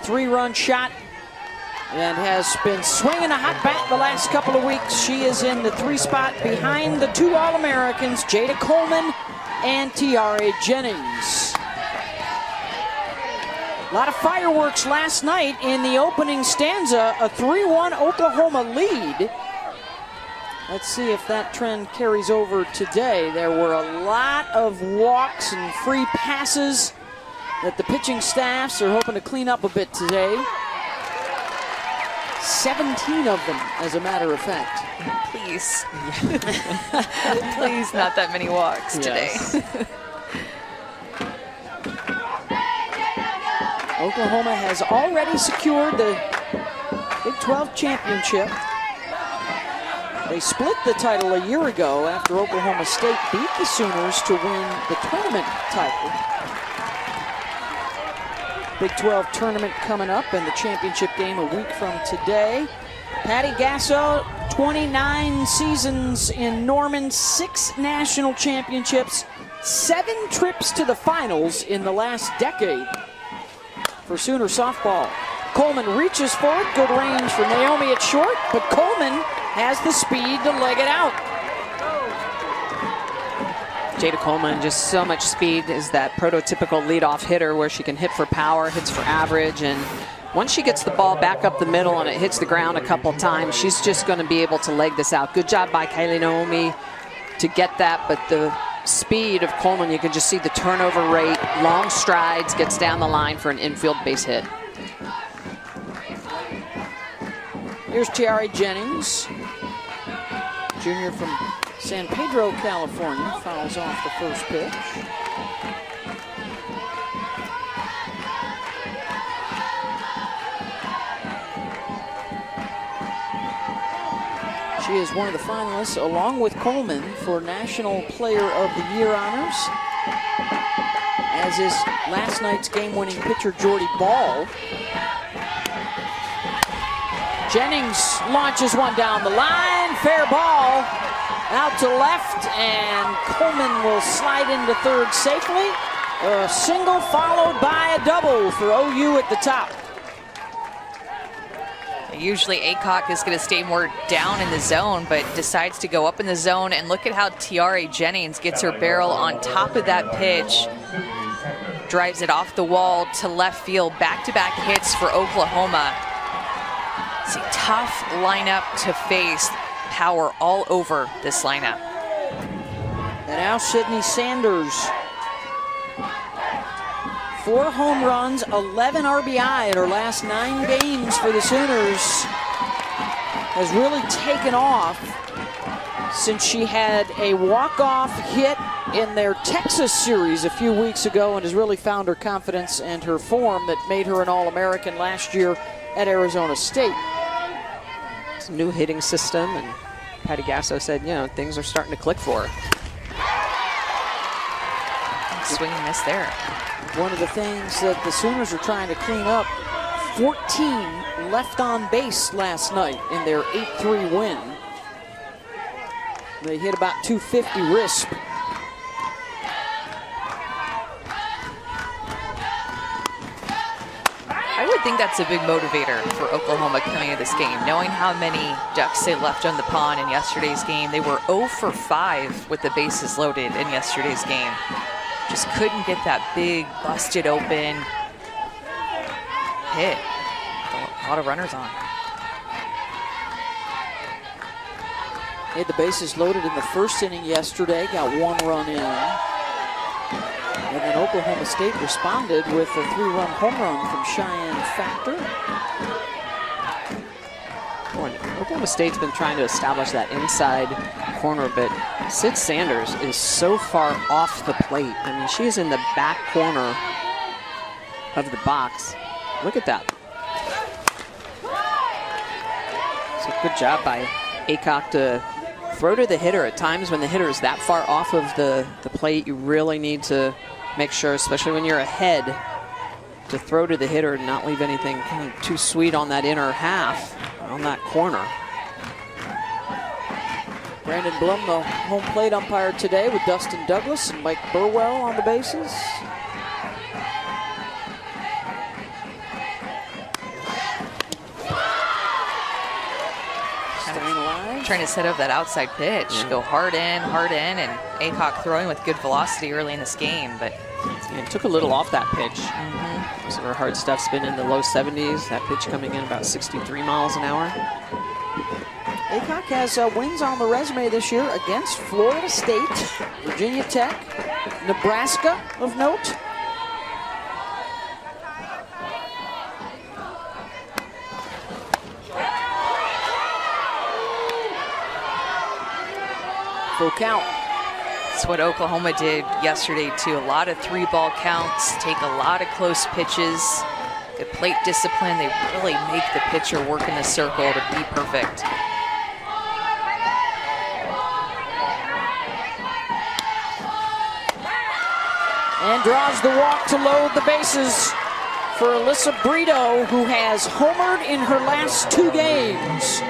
3-run shot and has been swinging a hot bat the last couple of weeks. She is in the 3 spot behind the 2 All-Americans, Jada Coleman and Tiare Jennings. A lot of fireworks last night in the opening stanza, a 3-1 Oklahoma lead. Let's see if that trend carries over today. There were a lot of walks and free passes that the pitching staffs are hoping to clean up a bit today. 17 of them, as a matter of fact. Please. Please, not that many walks today. Oklahoma has already secured the Big 12 championship. They split the title a year ago after Oklahoma State beat the Sooners to win the tournament title. Big 12 tournament coming up and the championship game a week from today. Patty Gasso, 29 seasons in Norman, 6 national championships, 7 trips to the finals in the last decade for Sooner softball. Coleman reaches for it, good range for Naomi at short, but Coleman has the speed to leg it out. Jada Coleman, just so much speed, is that prototypical leadoff hitter where she can hit for power, hits for average, and once she gets the ball back up the middle and it hits the ground a couple times, she's just going to be able to leg this out. Good job by Kylie Naomi to get that, but the speed of Coleman, you can just see the turnover rate, long strides, gets down the line for an infield base hit. Here's Tiare Jennings, junior from San Pedro, California, fouls off the first pitch. She is one of the finalists, along with Coleman, for National Player of the Year honors, as is last night's game-winning pitcher Jordy Ball. Jennings launches one down the line, fair ball, out to left, and Coleman will slide into third safely. A single followed by a double for OU at the top. Usually Aycock is going to stay more down in the zone, but decides to go up in the zone. And look at how Tiare Jennings gets her barrel on top of that pitch. Drives it off the wall to left field. Back-to-back hits for Oklahoma. It's a tough lineup to face. Power all over this lineup. And now Sydney Sanders. 4 home runs, 11 RBI in her last 9 games for the Sooners. Has really taken off since she had a walk-off hit in their Texas series a few weeks ago and has really found her confidence and her form that made her an All-American last year at Arizona State. It's a new hitting system, and Patty Gasso said, you know, things are starting to click for her. Swing and miss there. One of the things that the Sooners are trying to clean up, 14 left on base last night in their 8-3 win. They hit about 250 RISP. I would think that's a big motivator for Oklahoma coming into this game, knowing how many ducks they left on the pond in yesterday's game. They were 0 for 5 with the bases loaded in yesterday's game. Just couldn't get that big, busted open hit. A lot of runners on. They had the bases loaded in the first inning yesterday, got 1 run in. And then Oklahoma State responded with a 3-run home run from Cheyenne Factor. Oklahoma State's been trying to establish that inside corner, but Sid Sanders is so far off the plate. I mean, she's in the back corner of the box. Look at that. So good job by Aycock to throw to the hitter. At times when the hitter is that far off of the plate, you really need to make sure, especially when you're ahead, to throw to the hitter and not leave anything kind of too sweet on that inner half, on that corner. Brandon Blum, the home plate umpire today, with Dustin Douglas and Mike Burwell on the bases. Trying to set up that outside pitch. Yeah. Go hard in, and Aycock throwing with good velocity early in this game. But it took a little off that pitch. Most of her hard stuff's been in the low 70s. That pitch coming in about 63 miles an hour. Aycock has wins on the resume this year against Florida State, Virginia Tech, Nebraska of note. Full count. That's what Oklahoma did yesterday too. A lot of 3-ball counts, take a lot of close pitches. Good plate discipline. They really make the pitcher work in the circle to be perfect. And draws the walk to load the bases for Alyssa Brito, who has homered in her last 2 games.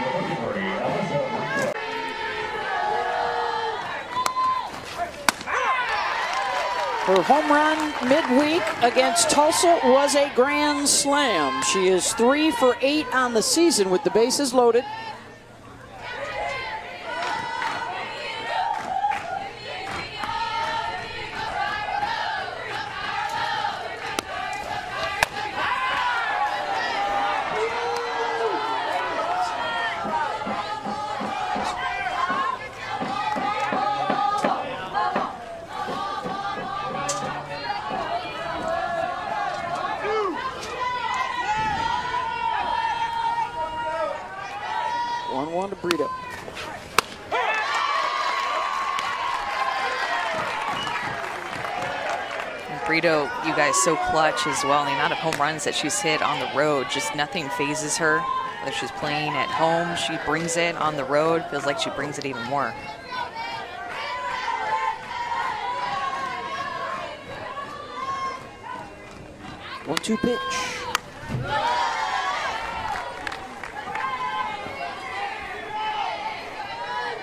Her home run midweek against Tulsa was a grand slam. She is 3 for 8 on the season with the bases loaded. Brito, you guys, so clutch as well. The amount of home runs that she's hit on the road, just nothing phases her. Whether she's playing at home, she brings it. On the road, feels like she brings it even more. One-two pitch.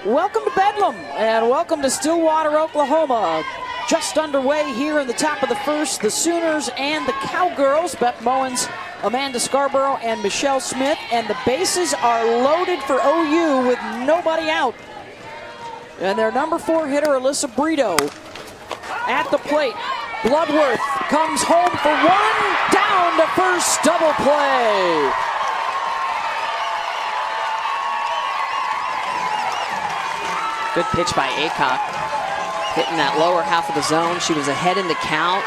Welcome to Bedlam and welcome to Stillwater, Oklahoma. Just underway here in the top of the first, the Sooners and the Cowgirls, Beth Mowens, Amanda Scarborough, and Michelle Smith, and the bases are loaded for OU with nobody out. And their number 4 hitter, Alyssa Brito, at the plate. Bloodworth comes home for 1, down to first, double play. Good pitch by Aycock. Hitting that lower half of the zone. She was ahead in the count.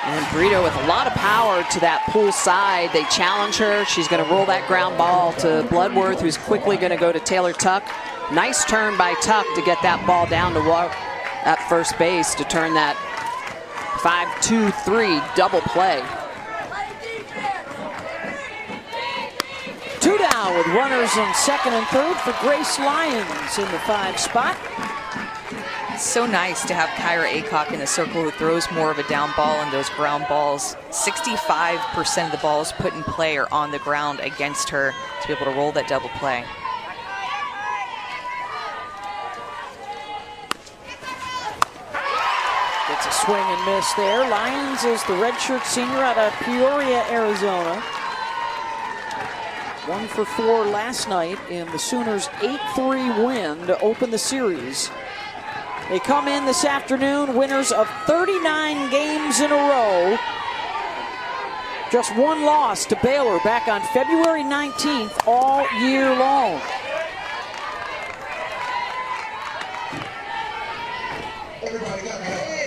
And Brito with a lot of power to that pull side. They challenge her. She's going to roll that ground ball to Bloodworth, who's quickly going to go to Taylor Tuck. Nice turn by Tuck to get that ball down to walk at first base to turn that 5-2-3 double play. 2 down with runners on second and third for Grace Lyons in the 5 spot. It's so nice to have Kyra Aycock in the circle, who throws more of a down ball and those ground balls. 65% of the balls put in play are on the ground against her to be able to roll that double play. Gets a swing and miss there. Lyons is the redshirt senior out of Peoria, Arizona. 1 for 4 last night in the Sooners' 8-3 win to open the series. They come in this afternoon winners of 39 games in a row. Just 1 loss to Baylor back on February 19th all year long.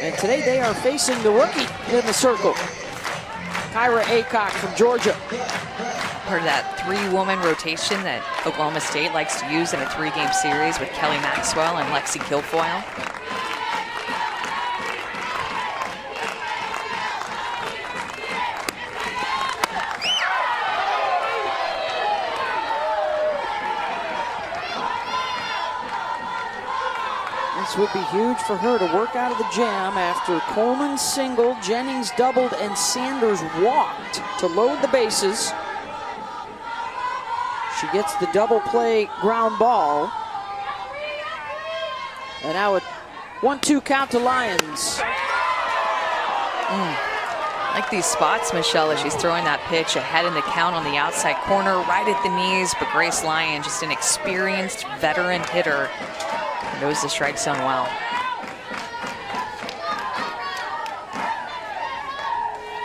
And today they are facing the rookie in the circle, Kyra Aycock from Georgia. Part of that 3-woman rotation that Oklahoma State likes to use in a 3-game series with Kelly Maxwell and Lexi Kilfoyle. This would be huge for her to work out of the jam after Coleman singled, Jennings doubled, and Sanders walked to load the bases. She gets the double play ground ball. And now a 1-2 count to Lyons. Like these spots, Michelle, as she's throwing that pitch ahead in the count on the outside corner, right at the knees, but Grace Lyon, just an experienced veteran hitter, knows the strike zone well.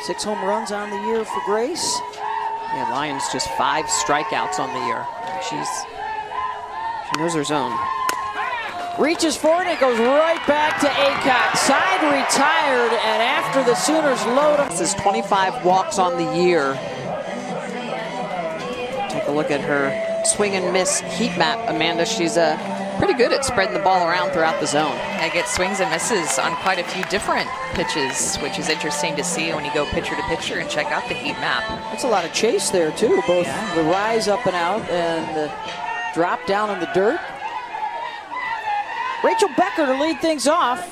Six home runs on the year for Grace. Yeah, Lyons just 5 strikeouts on the year. She knows her zone. Reaches for it, it goes right back to Aycock. Side retired, and after the Sooners load him. This is 25 walks on the year. Take a look at her swing and miss heat map, Amanda. She's pretty good at spreading the ball around throughout the zone. I get swings and misses on quite a few different pitches, which is interesting to see when you go pitcher to pitcher and check out the heat map. That's a lot of chase there, too. Both the rise up and out and the drop down in the dirt. Rachel Becker to lead things off.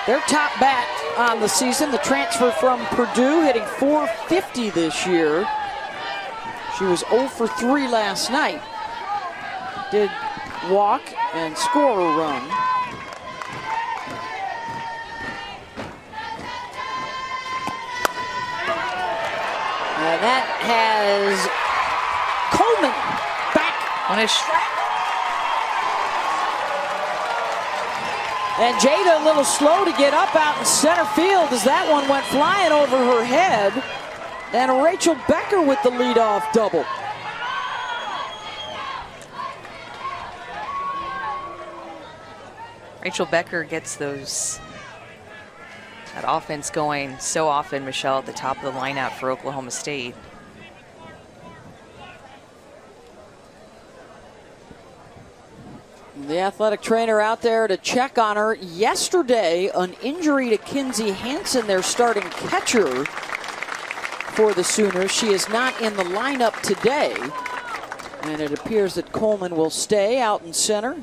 Their top bat on the season, the transfer from Purdue, hitting .450 this year. She was 0 for 3 last night. Did walk and score a run. And that has Coleman back. On his And Jada a little slow to get up out in center field as that one went flying over her head. And Rachel Becker with the leadoff double. Rachel Becker gets that offense going so often, Michelle, at the top of the lineup for Oklahoma State. The athletic trainer out there to check on her. Yesterday, an injury to Kinsey Hansen, their starting catcher for the Sooners. She is not in the lineup today. And it appears that Coleman will stay out in center.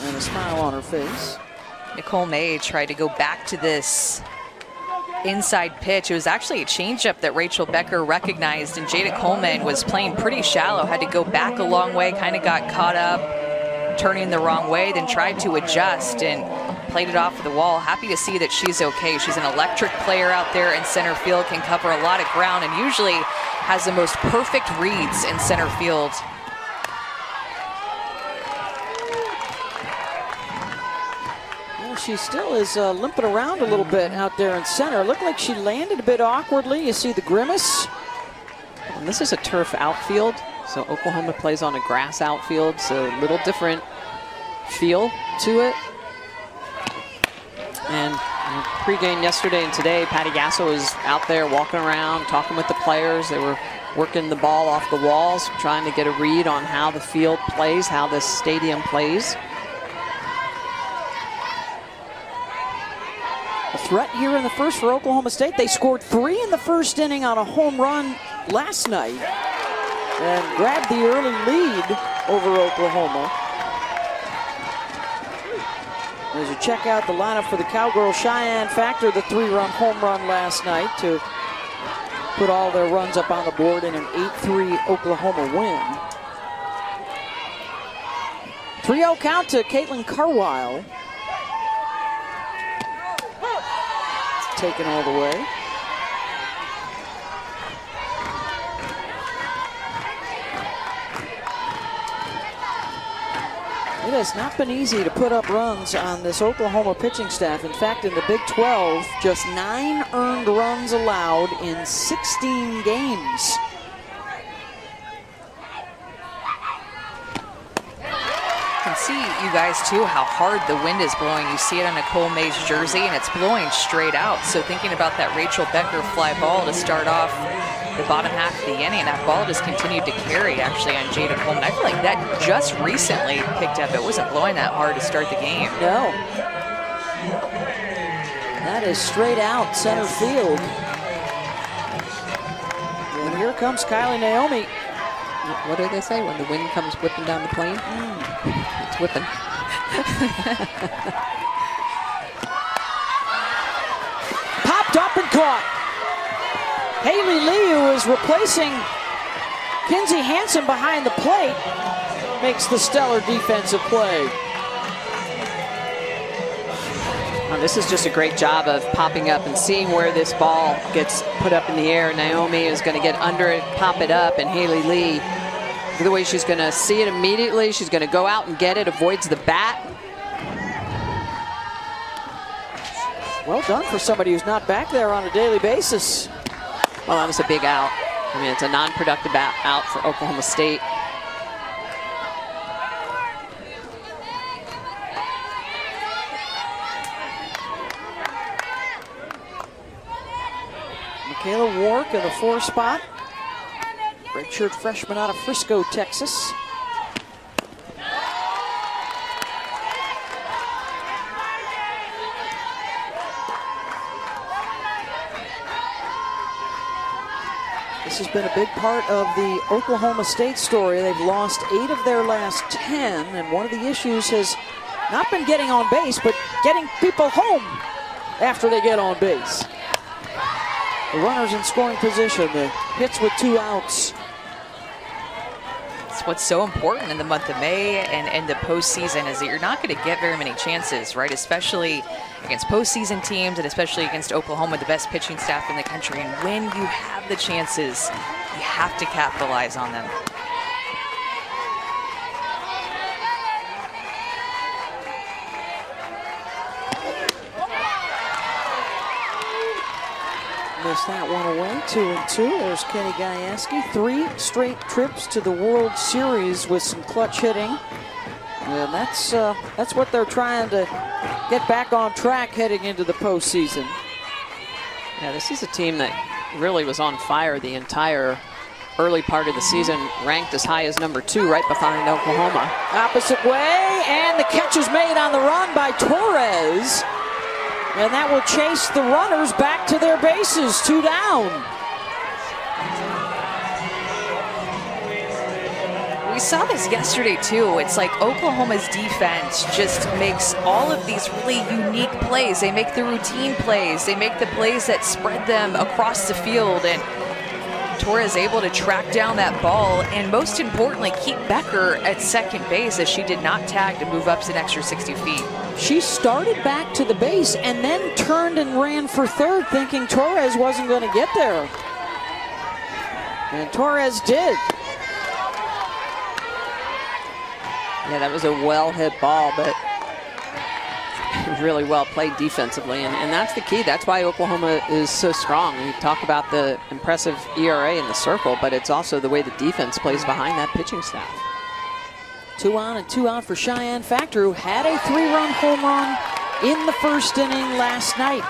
And a smile on her face. Nicole May tried to go back to this inside pitch. It was actually a changeup that Rachel Becker recognized, and Jada Coleman was playing pretty shallow, had to go back a long way, kind of got caught up, turning the wrong way, then tried to adjust and played it off the wall. Happy to see that she's okay. She's an electric player out there in center field, can cover a lot of ground, and usually has the most perfect reads in center field. She still is limping around a little bit out there in center. Looked like she landed a bit awkwardly. You see the grimace. And this is a turf outfield, so Oklahoma plays on a grass outfield, so a little different feel to it. And pregame yesterday and today, Patty Gasso was out there walking around, talking with the players. They were working the ball off the walls, trying to get a read on how the field plays, how this stadium plays. A threat here in the first for Oklahoma State. They scored 3 in the first inning on a home run last night and grabbed the early lead over Oklahoma. As you check out the lineup for the Cowgirls, Cheyenne Factor, the 3-run home run last night to put all their runs up on the board in an 8-3 Oklahoma win. 3-0 count to Caitlin Carwile. Taken all the way. It has not been easy to put up runs on this Oklahoma pitching staff. In fact, in the Big 12, just 9 earned runs allowed in 16 games. You can see, you guys, too, how hard the wind is blowing. You see it on Nicole May's jersey, and it's blowing straight out. So thinking about that Rachel Becker fly ball to start off the bottom half of the inning, that ball just continued to carry, actually, on Jada Coleman. I feel like that just recently picked up. It wasn't blowing that hard to start the game. No. That is straight out center field. And here comes Kylie Naomi. What do they say when the wind comes whipping down the plane? It's whipping. Popped up and caught. Haley Lee, who is replacing Kinsey Hansen behind the plate, makes the stellar defensive play. Well, this is just a great job of popping up and seeing where this ball gets put up in the air. Naomi is going to get under it, pop it up, and Haley Lee, the way she's going to see it immediately, she's going to go out and get it, avoids the bat. Well done for somebody who's not back there on a daily basis. Well, that was a big out. I mean, it's a non-productive out for Oklahoma State. Michaela Wark in the 4 spot. Redshirt freshman out of Frisco, Texas. This has been a big part of the Oklahoma State story. They've lost 8 of their last 10, and one of the issues has not been getting on base, but getting people home after they get on base. The runners in scoring position, the hits with 2 outs. It's what's so important in the month of May and the postseason is that you're not going to get very many chances, right? Especially against postseason teams and especially against Oklahoma, the best pitching staff in the country. And when you have the chances, you have to capitalize on them. Missed that one away, 2-2. There's Kenny Gajewski. 3 straight trips to the World Series with some clutch hitting. And that's what they're trying to get back on track heading into the postseason. Yeah, this is a team that really was on fire the entire early part of the season, ranked as high as number 2 right behind Oklahoma. Opposite way, and the catch is made on the run by Torres. And that will chase the runners back to their bases, 2 down. We saw this yesterday too. It's like Oklahoma's defense just makes all of these really unique plays. They make the routine plays. They make the plays that spread them across the field. And Torres able to track down that ball and most importantly keep Becker at second base as she did not tag to move up an extra 60 feet. She started back to the base and then turned and ran for third thinking Torres wasn't going to get there. And Torres did. Yeah, that was a well-hit ball, but really well played defensively, and that's the key. That's why Oklahoma is so strong. You talk about the impressive ERA in the circle, but it's also the way the defense plays behind that pitching staff. 2 on and 2 out for Cheyenne Factor, who had a 3-run home run in the first inning last night.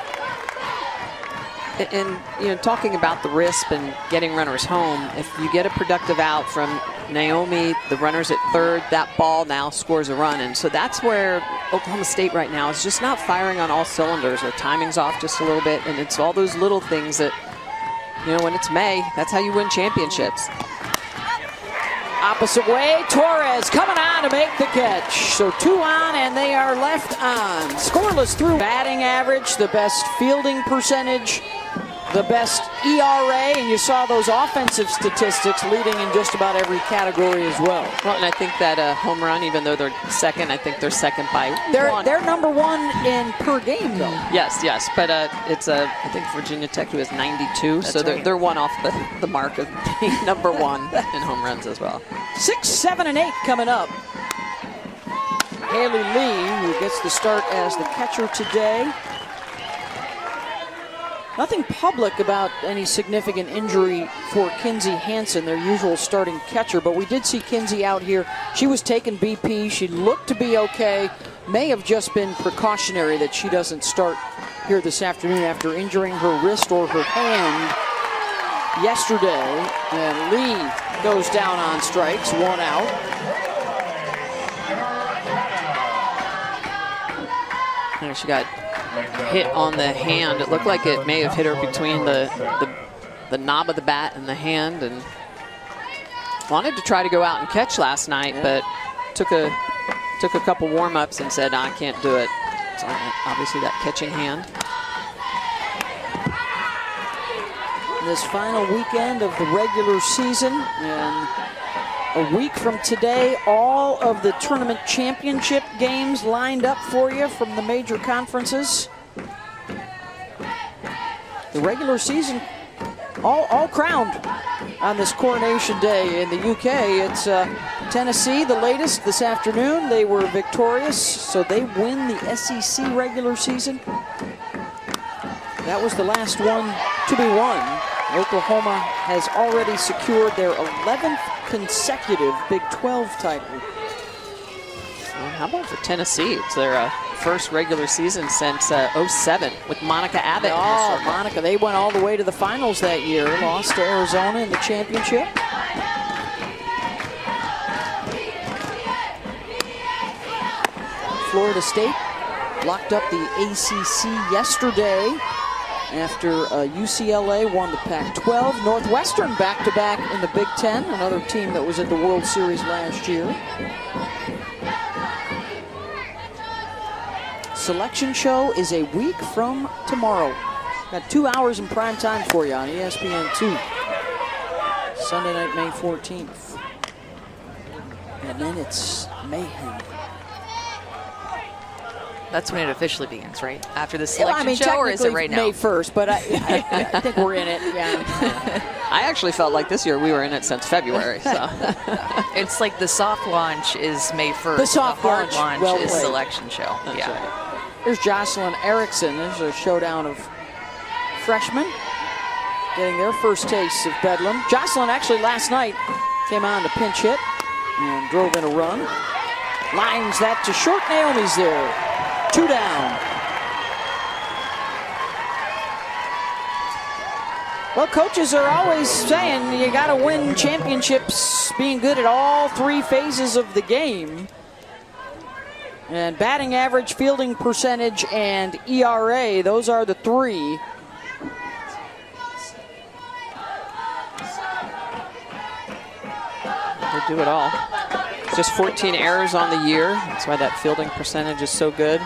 And you know, talking about the RISP and getting runners home, if you get a productive out from Naomi, the runners at third, that ball now scores a run. And so that's where Oklahoma State right now is just not firing on all cylinders. Their timing's off just a little bit, and it's all those little things that, you know, when it's May, that's how you win championships. Opposite way, Torres coming on to make the catch. So 2 on and they are left on. Scoreless through. Batting average, the best fielding percentage, the best ERA, and you saw those offensive statistics leading in just about every category as well. Well, and I think that home run, even though they're second, I think they're second by 1. They're number 1 in per game, though. Yes, but it's I think Virginia Tech, who has 92, That's so right. they're 1 off the mark of being number 1 in home runs as well. 6, 7, and 8 coming up. Haley Lee, who gets the start as the catcher today. Nothing public about any significant injury for Kinsey Hansen, their usual starting catcher, but we did see Kinsey out here. She was taking BP. She looked to be okay. May have just been precautionary that she doesn't start here this afternoon after injuring her wrist or her hand yesterday. And Lee goes down on strikes, 1 out. And she got hit on the hand. It looked like it may have hit her between the knob of the bat and the hand, and wanted to try to go out and catch last night, but took a couple warm-ups and said, I can't do it. So obviously that catching hand. This final weekend of the regular season, and a week from today, all of the tournament championship games lined up for you from the major conferences. the regular season all crowned on this coronation day in the UK. It's Tennessee, the latest this afternoon. They were victorious, so they win the SEC regular season. That was the last one to be won. Oklahoma has already secured their 11th consecutive Big 12 title. And how about for Tennessee? It's their first regular season since '07 with Monica Abbott. Oh, Monica, they went all the way to the finals that year. Lost to Arizona in the championship. Florida State locked up the ACC yesterday after UCLA won the Pac-12. Northwestern back-to-back in the Big Ten, another team that was at the World Series last year. Selection show is a week from tomorrow. Got 2 hours in prime time for you on ESPN2. Sunday night, May 14th. And then it's mayhem. That's when it officially begins, right? After the selection show, or is it right now? May 1st, but I think we're in it, yeah. I actually felt like this year we were in it since February. So it's like the soft launch is May 1st. The soft hard launch launch is selection show. That's yeah. right. There's Jocelyn Erickson. There's a showdown of freshmen getting their first taste of Bedlam. Jocelyn actually last night came on to pinch hit and drove in a run. Lines that to short. Naomi's there. 2 down. Well, coaches are always saying you got to win championships being good at all 3 phases of the game. And batting average, fielding percentage, and ERA, those are the 3. They do it all. Just 14 errors on the year. That's why that fielding percentage is so good.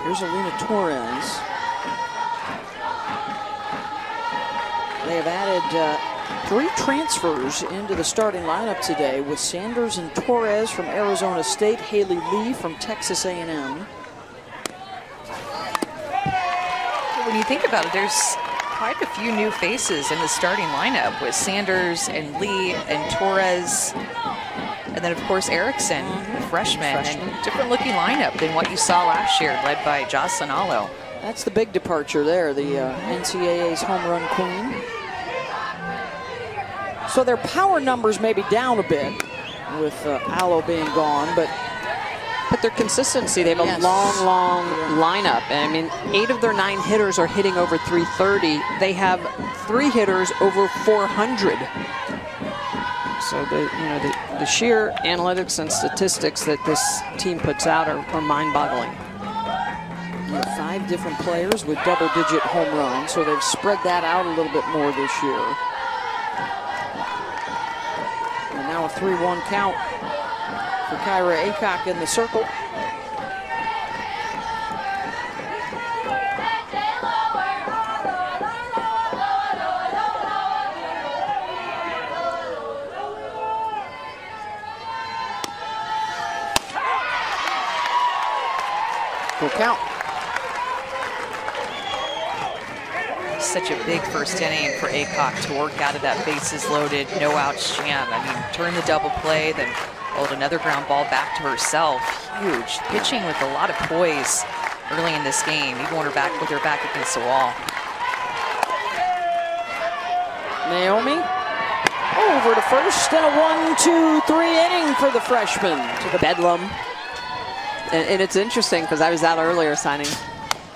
Here's Alina Torres. They have added 3 transfers into the starting lineup today with Sanders and Torres from Arizona State, Haley Lee from Texas A&M. When you think about it, there's quite a few new faces in the starting lineup with Sanders and Lee and Torres. And then, of course, Erickson, freshman, and different looking lineup than what you saw last year, led by Jocelyn Allo. That's the big departure there, the NCAA's home run queen. So their power numbers may be down a bit with Allo being gone, but their consistency, they have a long lineup. And I mean, 8 of their 9 hitters are hitting over 330. They have 3 hitters over 400. So the sheer analytics and statistics that this team puts out are mind-boggling. 5 different players with double-digit home runs, so they've spread that out a little bit more this year. And now a 3-1 count for Kyra Aycock in the circle. Full count. Such a big first inning for Aycock to work out of that bases loaded, no outs jam. I mean, turn the double play, then hold another ground ball back to herself. Huge. Pitching with a lot of poise early in this game, even with her back against the wall. Naomi over to first, and a 1-2-3 inning for the freshman. To the Bedlam. And it's interesting because I was out earlier signing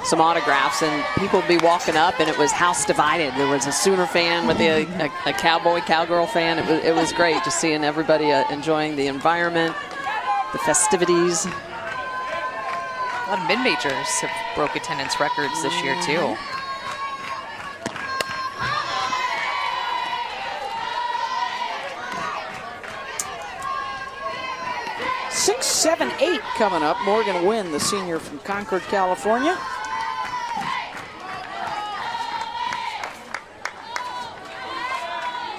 some autographs, and people would be walking up, and it was house divided. There was a Sooner fan with a Cowgirl fan. It was great just seeing everybody enjoying the environment, the festivities. A lot of mid-majors have broke attendance records this year, too. Six, 7, 8 coming up. Morgan Wynn, the senior from Concord, California.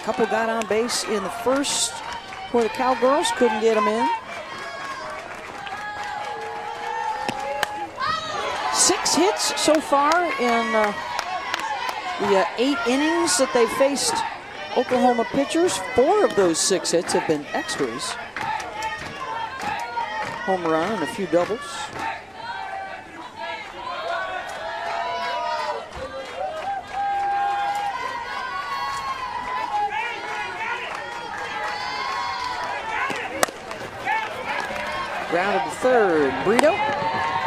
Couple got on base in the first for the Cowgirls, couldn't get them in. hits so far in the 8 innings that they've faced Oklahoma pitchers. 4 of those 6 hits have been extras. Home run and a few doubles. Grounded to third. Brito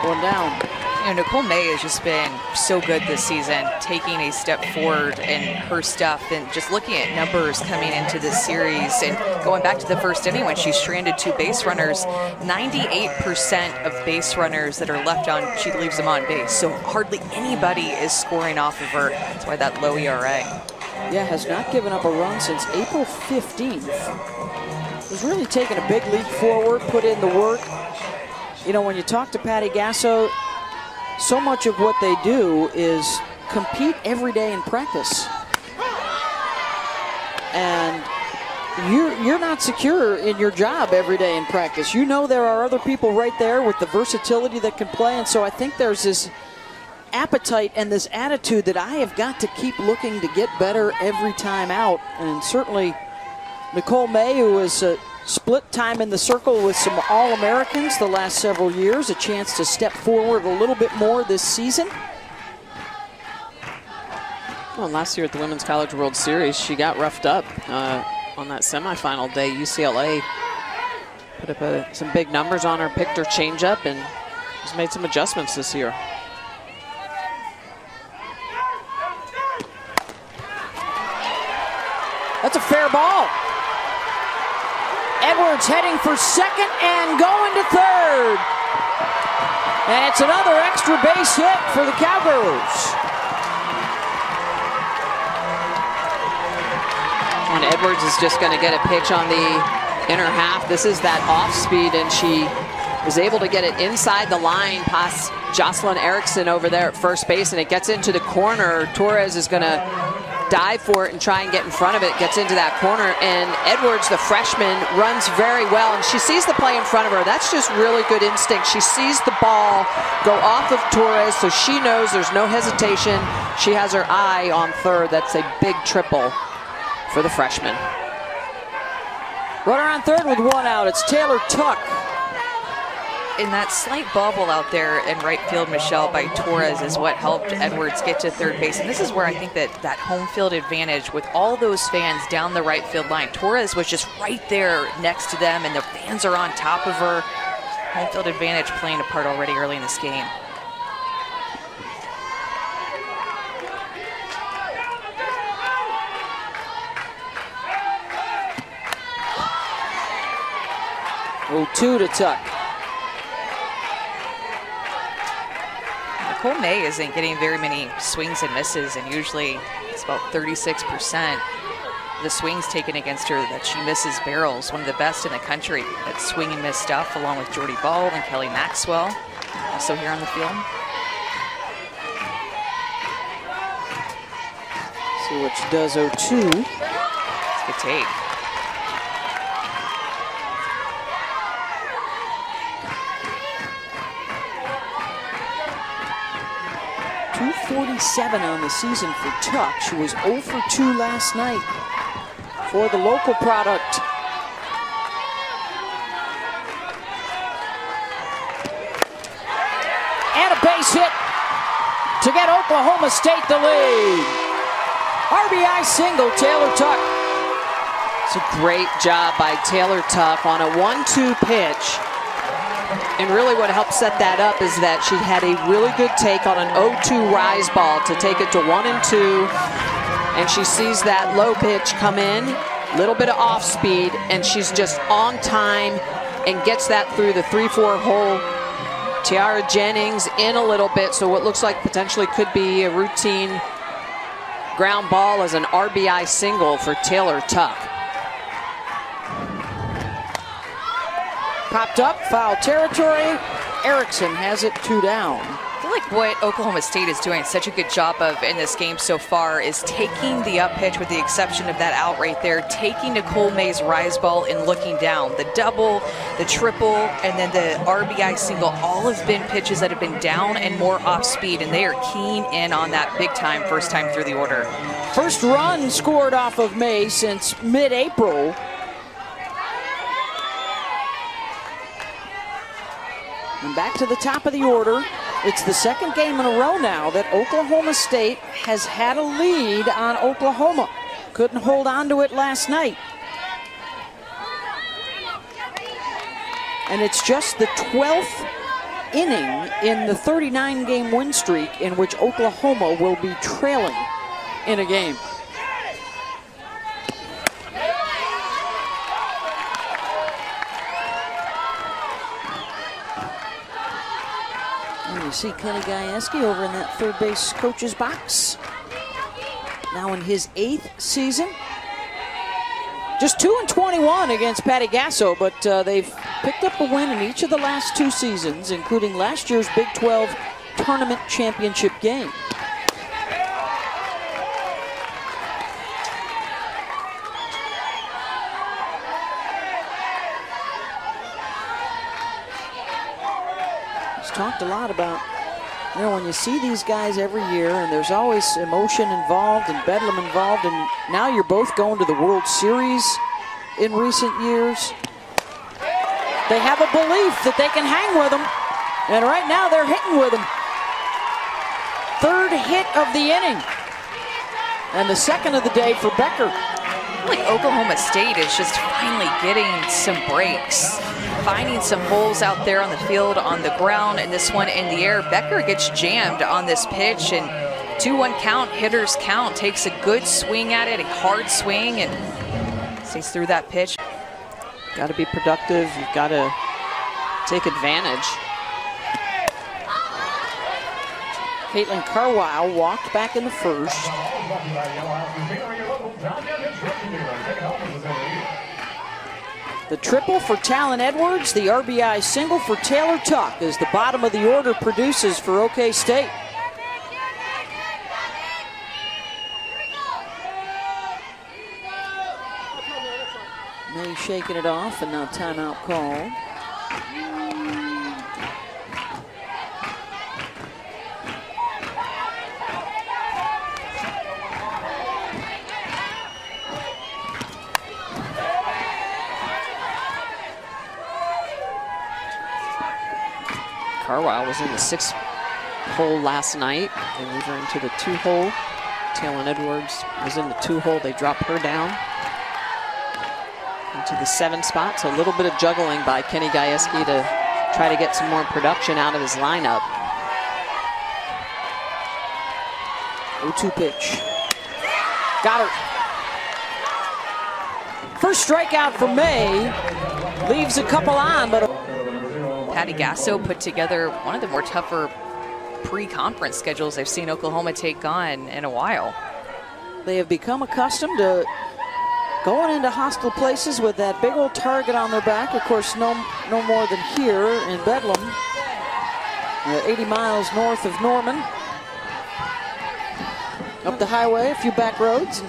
going down. You know, Nicole May has just been so good this season, taking a step forward in her stuff, and just looking at numbers coming into this series and going back to the first inning when she stranded 2 base runners. 98% of base runners that are left on, she leaves them on base. So hardly anybody is scoring off of her. That's why that low ERA. Yeah, has not given up a run since April 15th. Has really taken a big leap forward, put in the work. You know, when you talk to Patty Gasso, so much of what they do is compete every day in practice. And you're not secure in your job every day in practice. You know there are other people right there with the versatility that can play, and so I think there's this appetite and this attitude that I have got to keep looking to get better every time out. And certainly Nicole May, who has split time in the circle with some All-Americans the last several years, a chance to step forward a little bit more this season. Well, last year at the Women's College World Series, she got roughed up on that semifinal day. UCLA put up some big numbers on her, picked her changeup, and has made some adjustments this year. That's a fair ball. Edwards heading for second and going to third. And it's another extra base hit for the Cowgirls. And Edwards is just going to get a pitch on the inner half. This is that off speed, and she is able to get it inside the line past Jocelyn Erickson over there at first base, and it gets into the corner. Torres is going to dive for it and try and get in front of it. Gets into that corner, and Edwards, the freshman, runs very well, and she sees the play in front of her. That's just really good instinct. She sees the ball go off of Torres, so she knows there's no hesitation. She has her eye on third. That's a big triple for the freshman. Runner on third with 1 out. It's Taylor Tuck. And that slight bobble out there in right field, Michelle, by Torres is what helped Edwards get to third base. And this is where I think that home field advantage with all those fans down the right field line. Torres was just right there next to them, and the fans are on top of her. Home field advantage playing a part already early in this game. Oh, 2 to Tuck. Nicole May isn't getting very many swings and misses, and usually it's about 36% the swings taken against her that she misses barrels. One of the best in the country at swing and miss stuff, along with Jordy Ball and Kelly Maxwell, also here on the field. See what she does. 0-2. It's a good take. .247 on the season for Tuck. She was 0 for 2 last night for the local product. And a base hit to get Oklahoma State the lead. RBI single, Taylor Tuck. It's a great job by Taylor Tuck on a 1-2 pitch. And really what helped set that up is that she had a really good take on an 0-2 rise ball to take it to 1-2. And she sees that low pitch come in, little bit of off speed, and she's just on time and gets that through the 3-4 hole. Tiara Jennings in a little bit, so what looks like potentially could be a routine ground ball as an RBI single for Taylor Tuck. Popped up, foul territory. Erickson has it 2 down. like what Oklahoma State is doing such a good job of in this game so far is taking the up pitch, with the exception of that out right there, taking Nicole May's rise ball and looking down. The double, the triple, and then the RBI single, all have been pitches that have been down and more off speed, and they are keen in on that big time, first time through the order. First run scored off of May since mid-April. And back to the top of the order. It's the second game in a row now that Oklahoma State has had a lead on Oklahoma. Couldn't hold on to it last night. And it's just the 12th inning in the 39-game win streak in which Oklahoma will be trailing in a game. And you see Kenny Gajewski over in that third base coach's box. Now in his 8th season. Just 2-21 against Patty Gasso, but they've picked up a win in each of the last 2 seasons, including last year's Big 12 tournament championship game. Talked a lot about, you know, when you see these guys every year and there's always emotion involved and bedlam involved, and now you're both going to the World Series in recent years. They have a belief that they can hang with them, and right now they're hitting with them. Third hit of the inning, and the second of the day for Becker. Like Oklahoma State is just finally getting some breaks, finding some holes out there on the field, on the ground, and this one in the air. Becker gets jammed on this pitch, and 2-1 count, hitters count, takes a good swing at it, a hard swing, and stays through that pitch. Got to be productive. You've got to take advantage. Caitlin Carwile walked back in the first. The triple for Talon Edwards, the RBI single for Taylor Tuck as the bottom of the order produces for OK State. May shaking it off, and now timeout called. Carwile was in the 6th hole last night. They moved her into the 2-hole. Talon Edwards was in the 2-hole. They dropped her down into the 7th spot. So a little bit of juggling by Kenny Gajewski to try to get some more production out of his lineup. 0-2 pitch. Got her. First strikeout for May. Leaves a couple on, but Patty Gasso put together one of the more tougher pre-conference schedules I've seen Oklahoma take on in a while. They have become accustomed to going into hostile places with that big old target on their back. Of course, no more than here in Bedlam, 80 miles north of Norman. Up the highway, a few back roads.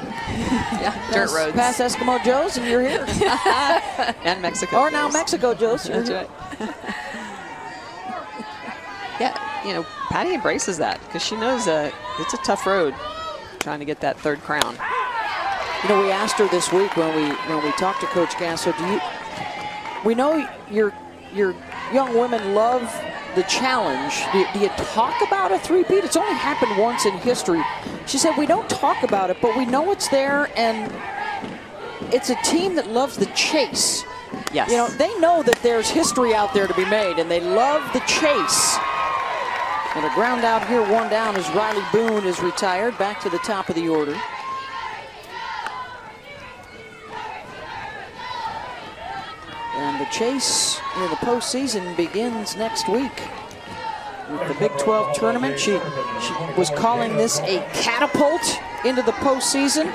Yeah, dirt roads. Past Eskimo Joe's, and you're here. And Mexico. Or now Mexico Joe's. That's right. Yeah, you know, Patty embraces that because she knows it's a tough road trying to get that 3rd crown. You know, we asked her this week when we talked to Coach Gasso, we know your young women love the challenge. Do you talk about a three-peat? It's only happened once in history. She said, we don't talk about it, but we know it's there, and it's a team that loves the chase. Yes. You know, they know that there's history out there to be made, and they love the chase. And a ground out here, 1 down, as Riley Boone is retired, back to the top of the order. And the chase in the postseason begins next week with the Big 12 tournament. She was calling this a catapult into the postseason.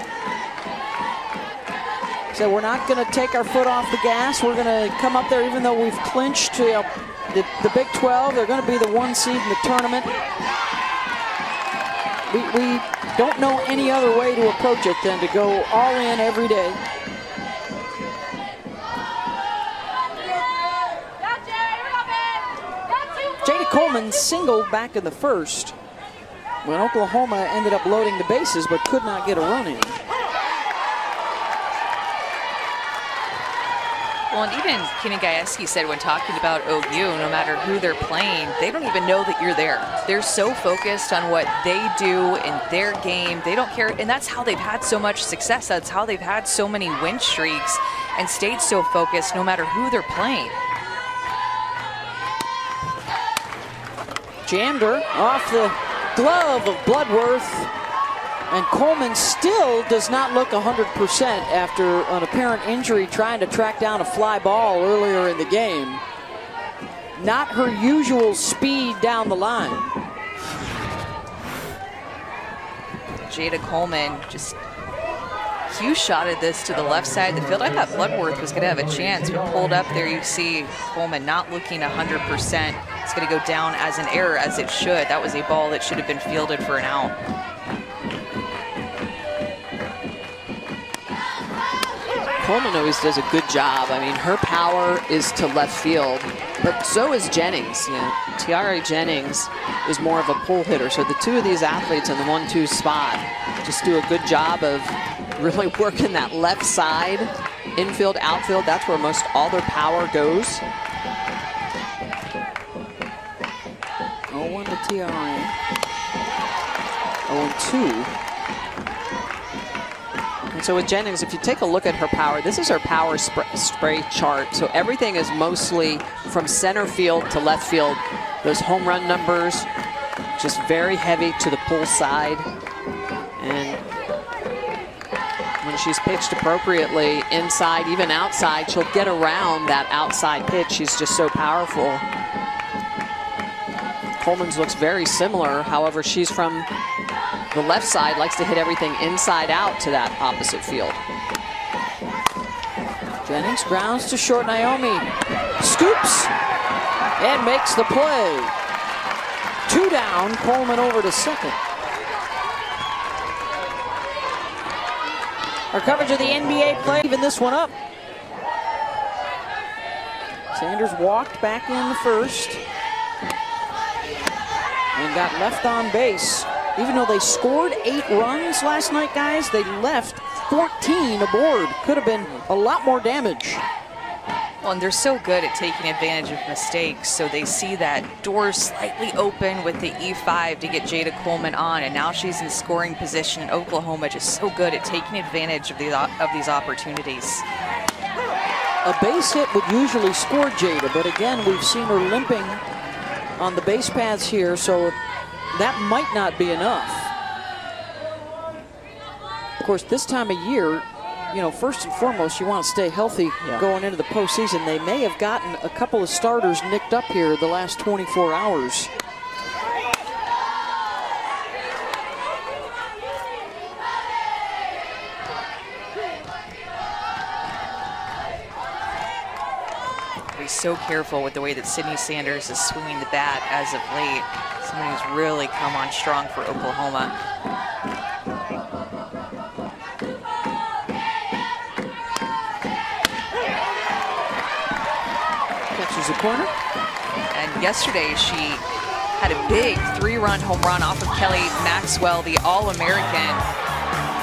So we're not going to take our foot off the gas. We're going to come up there, even though we've clinched the Big 12. They're going to be the 1 seed in the tournament. We don't know any other way to approach it than to go all in every day. Jada Coleman singled back in the first when Oklahoma ended up loading the bases but could not get a run in. Well, and even Kenny Gajewski said when talking about OU, no matter who they're playing, they don't even know that you're there. They're so focused on what they do in their game. They don't care, and that's how they've had so much success. That's how they've had so many win streaks and stayed so focused no matter who they're playing. Jammed her off the glove of Bloodworth, and Coleman still does not look 100% after an apparent injury trying to track down a fly ball earlier in the game. Not her usual speed down the line. Jada Coleman just huge shotted this to the left side of the field. I thought Bloodworth was going to have a chance, but pulled up there. You see Coleman not looking 100%. It's going to go down as an error, as it should. That was a ball that should have been fielded for an out. Coleman always does a good job. I mean, her power is to left field, but so is Jennings. You know, Tiare Jennings is more of a pull hitter. So the two of these athletes in the 1-2 spot just do a good job of really working that left side, infield, outfield. That's where most all their power goes. 0-1 to Tiare. 0-2. And so with Jennings, if you take a look at her power, this is her power spray chart. So everything is mostly from center field to left field. Those home run numbers, just very heavy to the pull side. And when she's pitched appropriately, inside, even outside, she'll get around that outside pitch. She's just so powerful. Coleman's looks very similar. However, she's from the left side, likes to hit everything inside out to that opposite field. Jennings grounds to short. Naomi scoops and makes the play. 2 down, Coleman over to second. Our coverage of the NBA play, even this one up. Sanders walked back in the first and got left on base. Even though they scored 8 runs last night, guys, they left 14 aboard. Could have been a lot more damage. Well, and they're so good at taking advantage of mistakes, so they see that door slightly open with the E5 to get Jada Coleman on, and now she's in scoring position, and Oklahoma just so good at taking advantage of these opportunities. A base hit would usually score Jada, but again, we've seen her limping on the base paths here, so that might not be enough. Of course, this time of year, you know, first and foremost, you want to stay healthy going into the postseason. They may have gotten a couple of starters nicked up here the last 24 hours. Be so careful with the way that Sydney Sanders is swinging the bat as of late. Somebody who's really come on strong for Oklahoma. Catches the corner. And yesterday she had a big 3-run home run off of Kelly Maxwell, the All-American,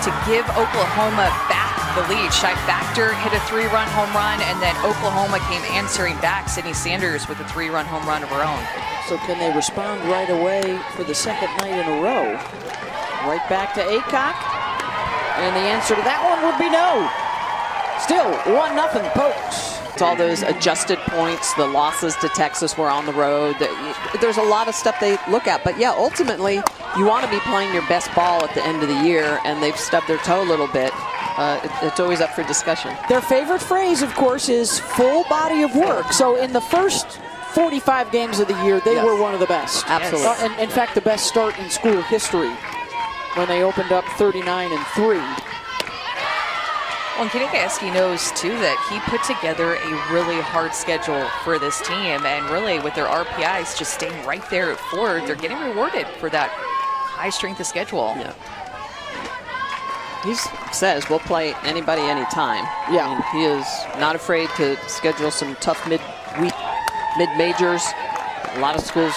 to give Oklahoma back the lead. Shai Factor hit a 3-run home run, and then Oklahoma came answering back. Sydney Sanders with a 3-run home run of her own. So can they respond right away for the second night in a row? Right back to Aycock. And the answer to that one would be no. Still 1-0 Pokes. It's all those adjusted points, the losses to Texas were on the road. There's a lot of stuff they look at. But yeah, ultimately, you want to be playing your best ball at the end of the year, and they've stubbed their toe a little bit. It's always up for discussion. Their favorite phrase, of course, is full body of work. So in the first 45 games of the year, they were one of the best. Absolutely. And in fact, the best start in school history when they opened up 39-3. Well, Kenny Gajewski knows, too, that he put together a really hard schedule for this team. And really, with their RPIs just staying right there at 4, they're getting rewarded for that high strength of schedule. Yeah. He says we'll play anybody anytime. Yeah. I mean, he is not afraid to schedule some tough mid-majors. A lot of schools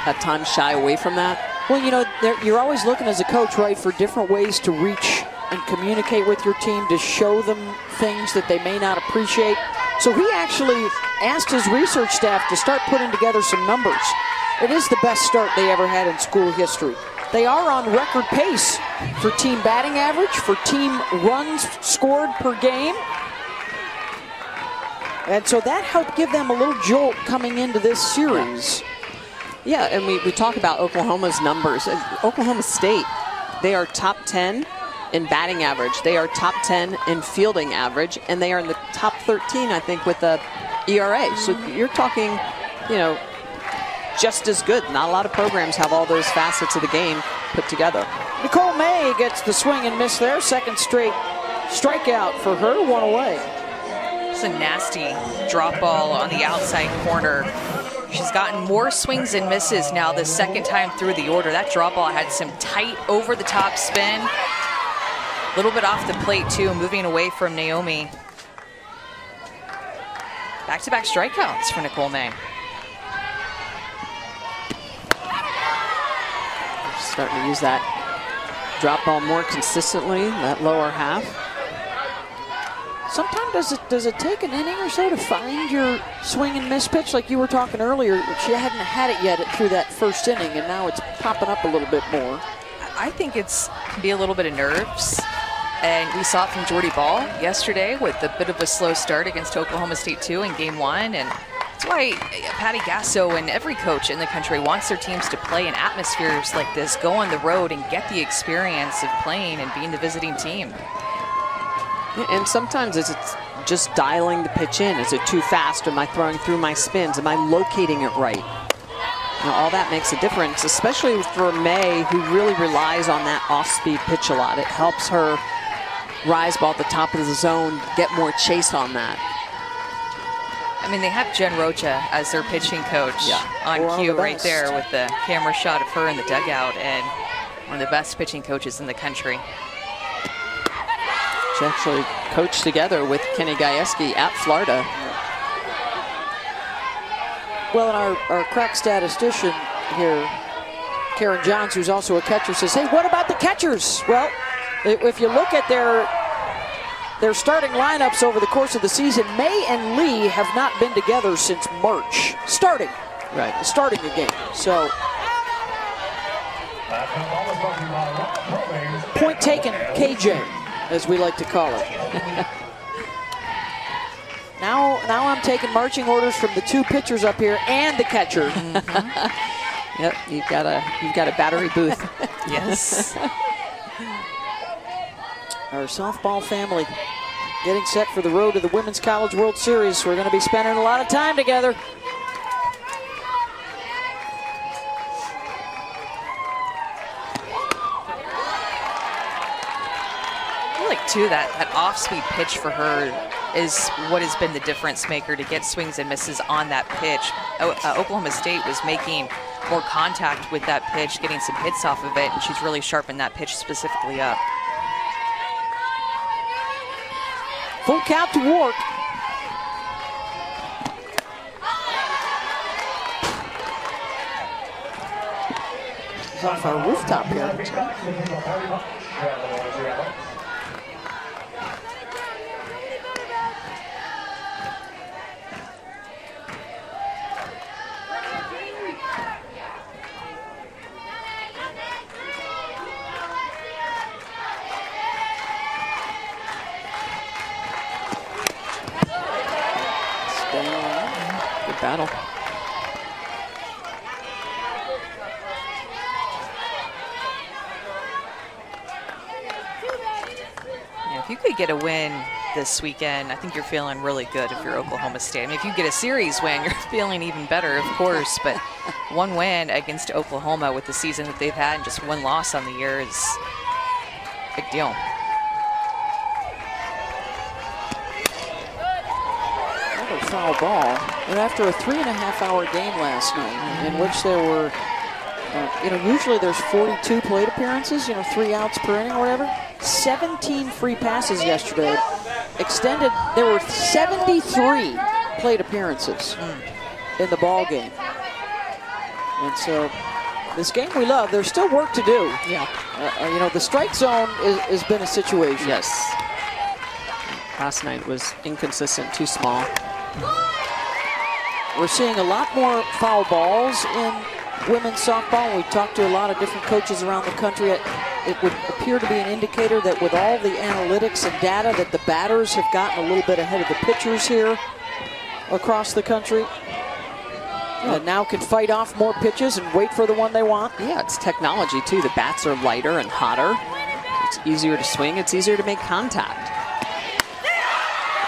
at times shy away from that. Well, you know, you're always looking as a coach, right, for different ways to reach and communicate with your team, to show them things that they may not appreciate. So he actually asked his research staff to start putting together some numbers. It is the best start they ever had in school history. They are on record pace for team batting average, for team runs scored per game. And so that helped give them a little jolt coming into this series. Yeah, and we talk about Oklahoma's numbers. Oklahoma State, they are top 10 in batting average. They are top 10 in fielding average, and they are in the top 13, I think, with the ERA. So you're talking, you know, just as good. Not a lot of programs have all those facets of the game put together. Nicole May gets the swing and miss there. Second straight strikeout for her, 1 away. It's a nasty drop ball on the outside corner. She's gotten more swings and misses now the second time through the order. That drop ball had some tight over-the-top spin. A little bit off the plate, too, moving away from Naomi. Back-to-back strikeouts for Nicole May. Starting to use that drop ball more consistently, that lower half. Sometimes does it take an inning or so to find your swing and miss pitch? Like you were talking earlier, she hadn't had it yet through that first inning, and now it's popping up a little bit more. I think it's can be a little bit of nerves. And we saw it from Jordy Ball yesterday with a bit of a slow start against Oklahoma State 2 in Game 1. And that's why Patty Gasso and every coach in the country wants their teams to play in atmospheres like this, go on the road and get the experience of playing and being the visiting team. And sometimes it's just dialing the pitch in. Is it too fast? Am I throwing through my spins? Am I locating it right? You know, all that makes a difference, especially for May, who really relies on that off-speed pitch a lot. It helps her rise ball at the top of the zone, get more chase on that. I mean, they have Jen Rocha as their pitching coach on cue right there with the camera shot of her in the dugout, and one of the best pitching coaches in the country. She actually coached together with Kenny Gajewski at Florida. Well, and our crack statistician here, Karen Johns, who's also a catcher, says, hey, what about the catchers? Well, if you look at their starting lineups over the course of the season, May and Lee have not been together since March. Starting a game. So, point taken, KJ, as we like to call it. Now I'm taking marching orders from the 2 pitchers up here and the catcher. Yep, you've got a battery booth. Yes. Our softball family getting set for the road to the Women's College World Series. We're going to be spending a lot of time together. I like, too, that off-speed pitch for her is what has been the difference maker to get swings and misses on that pitch. Oklahoma State was making more contact with that pitch, getting some hits off of it, and she's really sharpened that pitch specifically up. Full count to Wark. It's off our rooftop here. Good battle. Yeah, if you could get a win this weekend, I think you're feeling really good if you're Oklahoma State. I mean, if you get a series win, you're feeling even better, of course. But one win against Oklahoma with the season that they've had and just 1 loss on the year is a big deal. foul ball. And after a 3.5-hour game last night, in which there were, usually there's 42 plate appearances, 3 outs per inning or whatever. 17 free passes yesterday. Extended, there were 73 plate appearances in the ball game. And so this game we love. There's still work to do. Yeah. The strike zone has been a situation. Yes. Last night was inconsistent, too small. We're seeing a lot more foul balls in women's softball. We talked to a lot of different coaches around the country. It would appear to be an indicator that with all the analytics and data that the batters have gotten a little bit ahead of the pitchers here across the country. And now can fight off more pitches and wait for the one they want. Yeah, it's technology too. The bats are lighter and hotter. It's easier to swing. It's easier to make contact.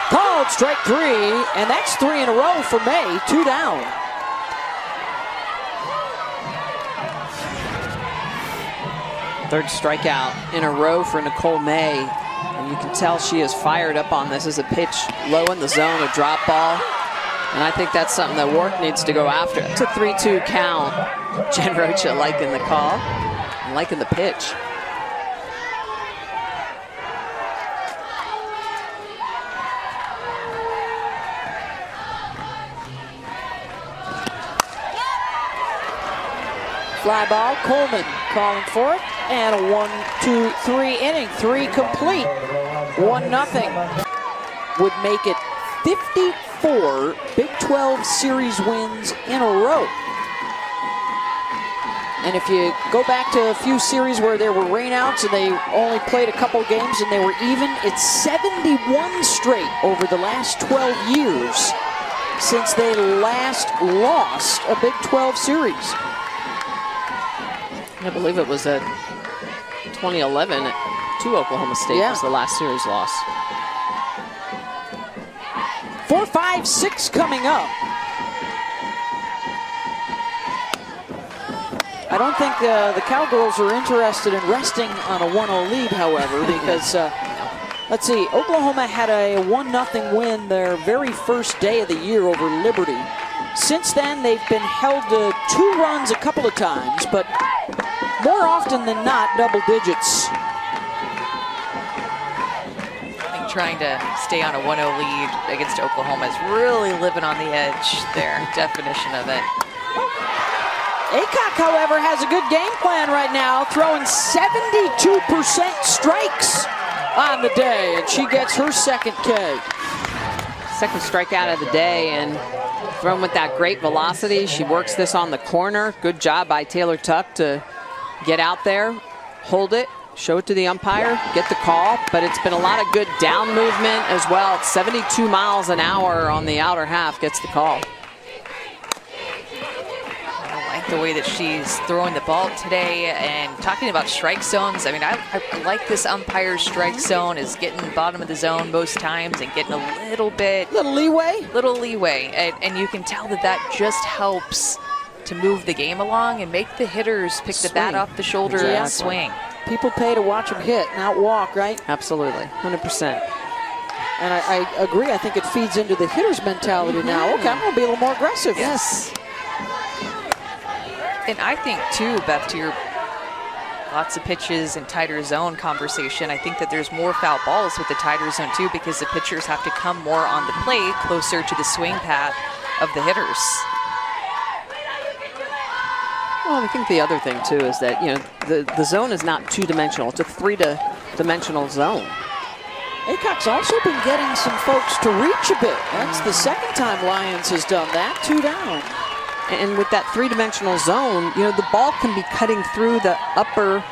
Called strike 3, and that's 3 in a row for May. 2 down. Third strikeout in a row for Nicole May. And you can tell she is fired up on this as a pitch low in the zone, a drop ball. And I think that's something that Wark needs to go after. It's a 3-2 count. Jen Rocha liking the call and liking the pitch. Fly ball, Coleman calling for it. And a 1-2-3 inning, 3 complete. 1-0 would make it 54 Big 12 series wins in a row. And if you go back to a few series where there were rainouts and they only played a couple games and they were even, it's 71 straight over the last 12 years since they last lost a Big 12 series. I believe it was a 2011 to Oklahoma State was the last series loss. 4, 5, 6 coming up. I don't think the Cowgirls are interested in resting on a 1-0 lead, however, because let's see, Oklahoma had a 1-0 win their very first day of the year over Liberty. Since then, they've been held to 2 runs a couple of times, but more often than not, double digits. Trying to stay on a 1-0 lead against Oklahoma is really living on the edge there. Definition of it. Aycock, however, has a good game plan right now, throwing 72% strikes on the day, and she gets her second K. Second strikeout of the day, and thrown with that great velocity. She works this on the corner. Good job by Taylor Tuck to get out there, hold it, show it to the umpire, get the call, but it's been a lot of good down movement as well. It's 72 miles an hour on the outer half, gets the call. I like the way that she's throwing the ball today, and talking about strike zones, I mean, I like this umpire's strike zone is getting bottom of the zone most times and getting a little bit. Little leeway? Little leeway, and you can tell that that just helps to move the game along and make the hitters pick the bat off the shoulder and swing. People pay to watch them hit, not walk, right? Absolutely, 100%. And I agree. I think it feeds into the hitter's mentality now. Okay, I'm going to be a little more aggressive. Yes. And I think, too, Beth, to your lots of pitches and tighter zone conversation, I think that there's more foul balls with the tighter zone, too, because the pitchers have to come more on the plate, closer to the swing path of the hitters. Well, I think the other thing, too, is that, the zone is not two-dimensional. It's a three-dimensional zone. Aycock's also been getting some folks to reach a bit. That's the second time Lyons has done that, 2 down. And with that three-dimensional zone, the ball can be cutting through the upper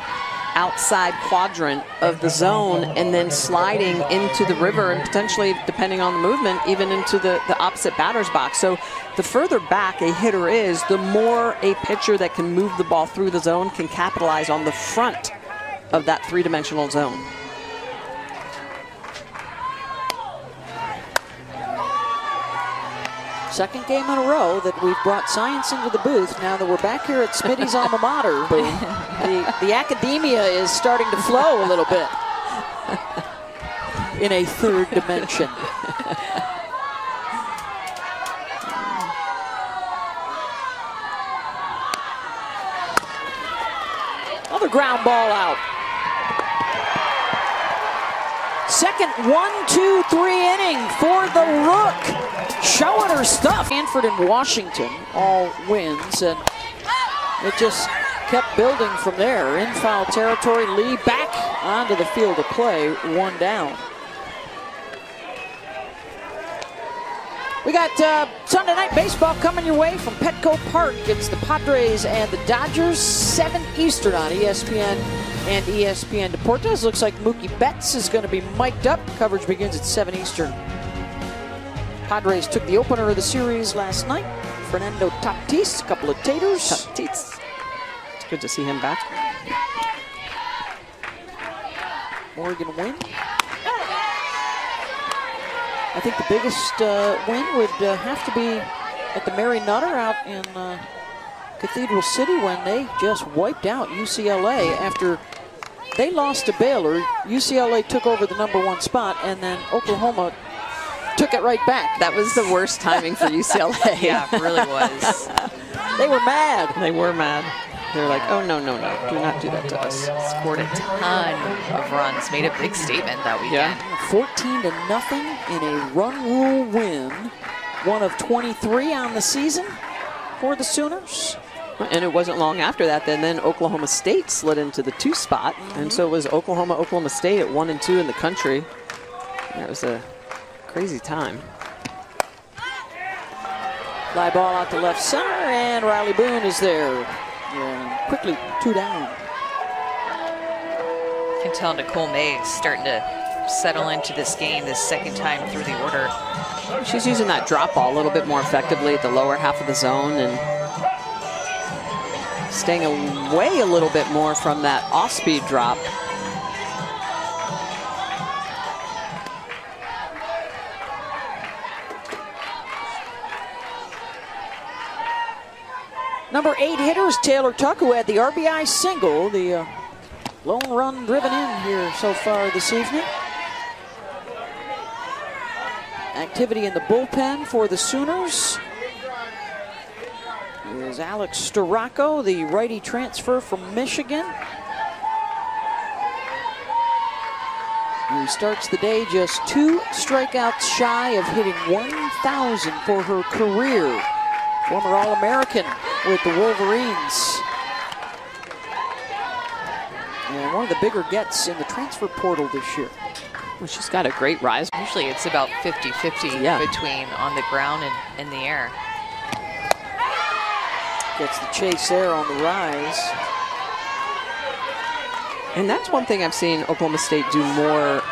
outside quadrant of the zone and then sliding into the river and potentially, depending on the movement, even into the opposite batter's box. So the further back a hitter is, the more a pitcher that can move the ball through the zone can capitalize on the front of that three-dimensional zone. Second game in a row that we've brought science into the booth. Now that we're back here at Smitty's alma mater, the academia is starting to flow a little bit in a third dimension. Another ground ball out. Second 1-2-3 inning for the Rook. Showing her stuff. Stanford and Washington all wins, and it just kept building from there. In foul territory, Lee back onto the field of play, 1 down. We got Sunday night baseball coming your way from Petco Park. It's the Padres and the Dodgers, 7 Eastern on ESPN and ESPN Deportes. Looks like Mookie Betts is going to be mic'd up. Coverage begins at 7 Eastern. Padres took the opener of the series last night. Fernando Tatis, a couple of taters. Tatis. It's good to see him back. Oregon win. I think the biggest win would have to be at the Mary Nutter out in Cathedral City when they just wiped out UCLA after they lost to Baylor. UCLA took over the #1 spot, and then Oklahoma took it right back. That was the worst timing for UCLA. Yeah, it really was. They were mad. They were mad. They were like, oh, no, no, no. Do not do that to us. Scored a ton of runs. Made a big statement that weekend. Yeah. 14-0 in a run rule win. 1 of 23 on the season for the Sooners. And it wasn't long after that then Oklahoma State slid into the 2 spot. And so it was Oklahoma State at 1 and 2 in the country. And it was a crazy time. Fly ball out to left center, and Riley Boone is there. Yeah, quickly 2 down. You can tell Nicole May is starting to settle into this game this second time through the order. She's using that drop ball a little bit more effectively at the lower half of the zone and staying away a little bit more from that off-speed drop. Number 8 hitter is Taylor Tuck, who had the RBI single, the lone run driven in here so far this evening. Activity in the bullpen for the Sooners is Alex Storacco, the righty transfer from Michigan. He starts the day just 2 strikeouts shy of hitting 1,000 for her career. Former All-American with the Wolverines. And one of the bigger gets in the transfer portal this year. Well, she's got a great rise. Usually it's about 50-50 between on the ground and in the air. Gets the chase there on the rise. And that's one thing I've seen Oklahoma State do more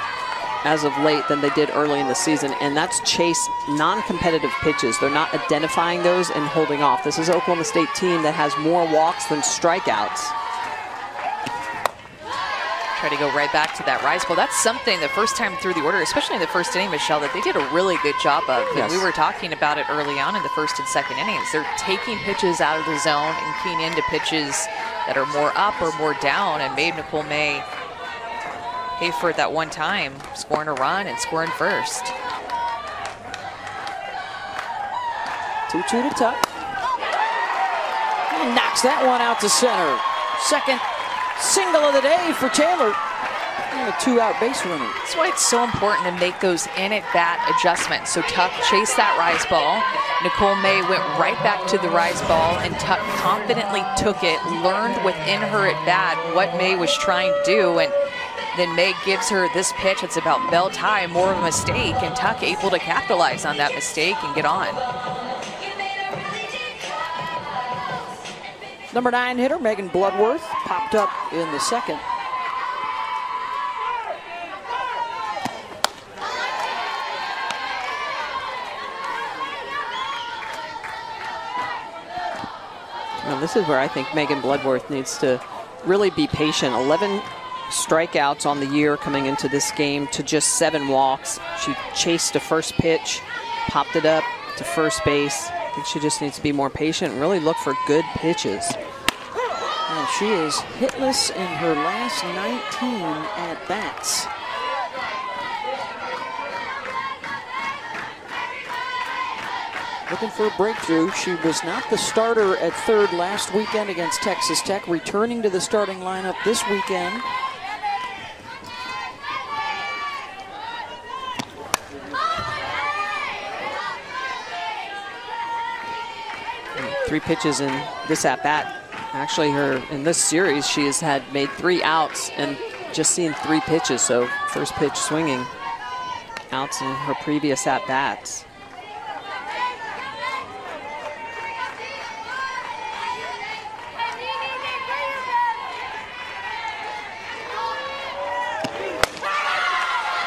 as of late than they did early in the season, and that's chase non-competitive pitches. They're not identifying those and holding off. This is an Oklahoma State team that has more walks than strikeouts. Try to go right back to that rise ball. That's something the first time through the order, especially in the first inning, Michelle, that they did a really good job of. Yes. We were talking about it early on in the first and second innings. They're taking pitches out of the zone and keying into pitches that are more up or more down, and made Nicole May pay for it that one time, scoring a run and scoring first. 2-2 to Tuck. And knocks that one out to center. Second single of the day for Taylor. And a 2-out base runner. That's why it's so important to make those in-at-bat adjustments. So Tuck chased that rise ball. Nicole May went right back to the rise ball, and Tuck confidently took it, learned within her at-bat what May was trying to do, and then May gives her this pitch. It's about belt high, more of a mistake, and Tuck able to capitalize on that mistake and get on. Number 9 hitter, Megan Bloodworth, popped up in the second. Well, this is where I think Megan Bloodworth needs to really be patient. 11 strikeouts on the year coming into this game to just 7 walks. She chased a first pitch, popped it up to first base. I think she just needs to be more patient and really look for good pitches. Well, she is hitless in her last 19 at-bats. looking for a breakthrough. She was not the starter at third last weekend against Texas Tech, returning to the starting lineup this weekend. Three pitches in this at-bat. Actually, in this series, she has made 3 outs and just seen 3 pitches. So first pitch swinging, outs in her previous at-bats.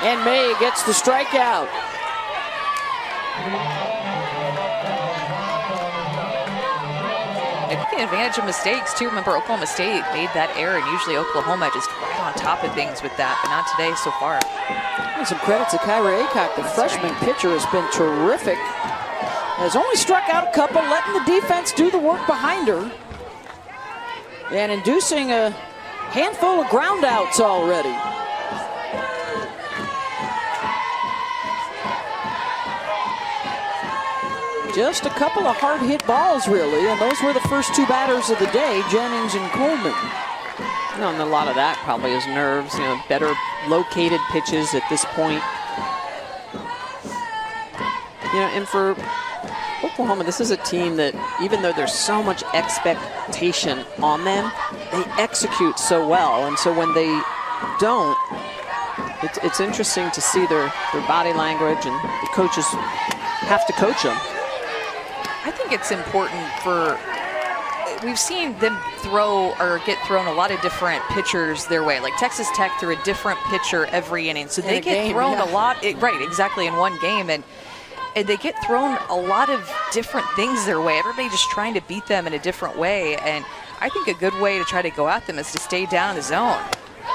And May gets the strikeout. Taking advantage of mistakes, too. Remember, Oklahoma State made that error, and usually Oklahoma just right on top of things with that, but not today so far. And some credit to Kyra Aycock. The freshman pitcher has been terrific. Has only struck out a couple, letting the defense do the work behind her, and inducing a handful of ground outs already. Just a couple of hard-hit balls, really, and those were the first 2 batters of the day, Jennings and Coleman. You know, and a lot of that probably is nerves, you know, better located pitches at this point. You know, and for Oklahoma, this is a team that, even though there's so much expectation on them, they execute so well. And so when they don't, it's interesting to see their body language, and the coaches have to coach them. I think it's important we've seen them throw or get thrown a lot of different pitchers their way. Like Texas Tech threw a different pitcher every inning. So they get thrown a lot, right, exactly, in one game. And they get thrown a lot of different things their way. Everybody just trying to beat them in a different way. And I think a good way to try to go at them is to stay down in the zone.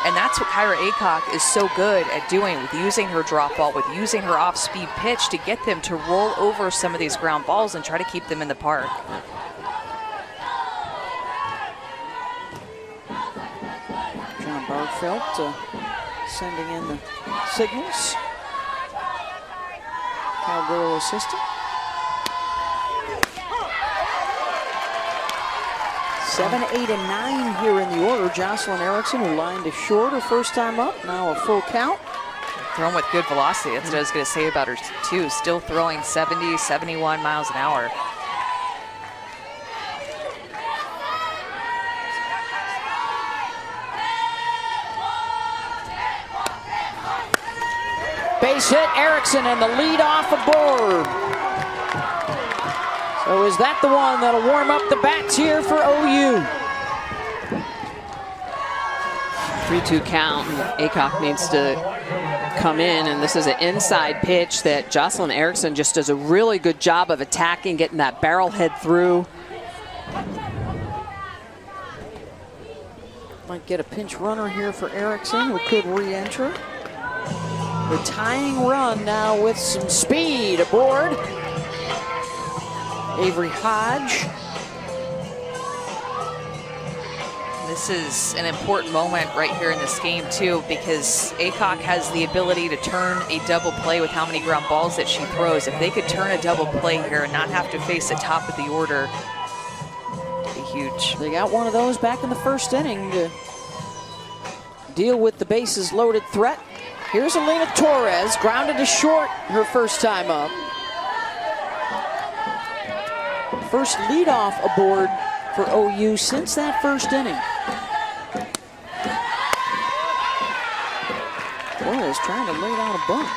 And that's what Kyra Aycock is so good at doing, with using her drop ball, with using her off-speed pitch to get them to roll over some of these ground balls and try to keep them in the park. John Barfelt sending in the signals. Cowgirl assistant. 7, 8, and 9 here in the order. Jocelyn Erickson, who lined to short her first time up, now a full count. Throwing with good velocity. That's what I was going to say about her, too. Still throwing 70, 71 miles an hour. Base hit, Erickson, and the lead off aboard. So is that the one that'll warm up the bats here for OU? 3-2 count, and Aycock needs to come in, and this is an inside pitch that Jocelyn Erickson just does a really good job of attacking, getting that barrel head through. Might get a pinch runner here for Erickson, who could re-enter. The tying run now with some speed aboard. Avery Hodge. This is an important moment right here in this game, too, because Aycock has the ability to turn a double play with how many ground balls that she throws. If they could turn a double play here and not have to face the top of the order, it'd be huge. They got one of those back in the first inning to deal with the bases loaded threat. Here's Alina Torres, grounded to short her first time up. First leadoff aboard for OU since that first inning. Torres trying to lay down a bunt.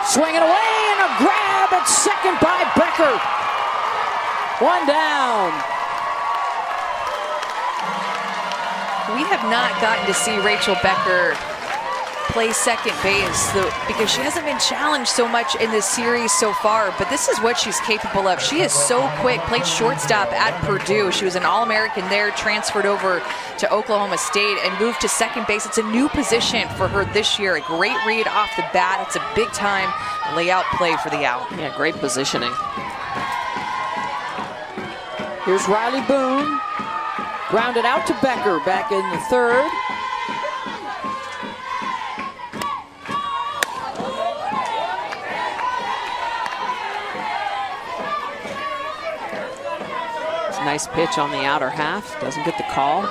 Swinging away, and a grab at second by Becker. One down. We have not gotten to see Rachel Becker play second base because she hasn't been challenged so much in this series so far, but this is what she's capable of. She is so quick, played shortstop at Purdue. She was an All-American there, transferred over to Oklahoma State and moved to second base. It's a new position for her this year. A great read off the bat. It's a big time layout play for the out. Yeah, great positioning. Here's Riley Boone. Grounded out to Becker back in the third. It's a nice pitch on the outer half. Doesn't get the call.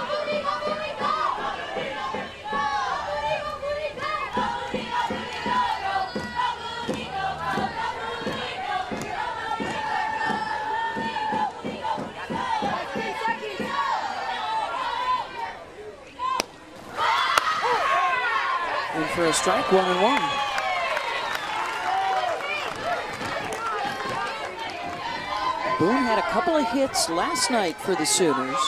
For a strike, 1-1. Boone had a couple of hits last night for the Sooners.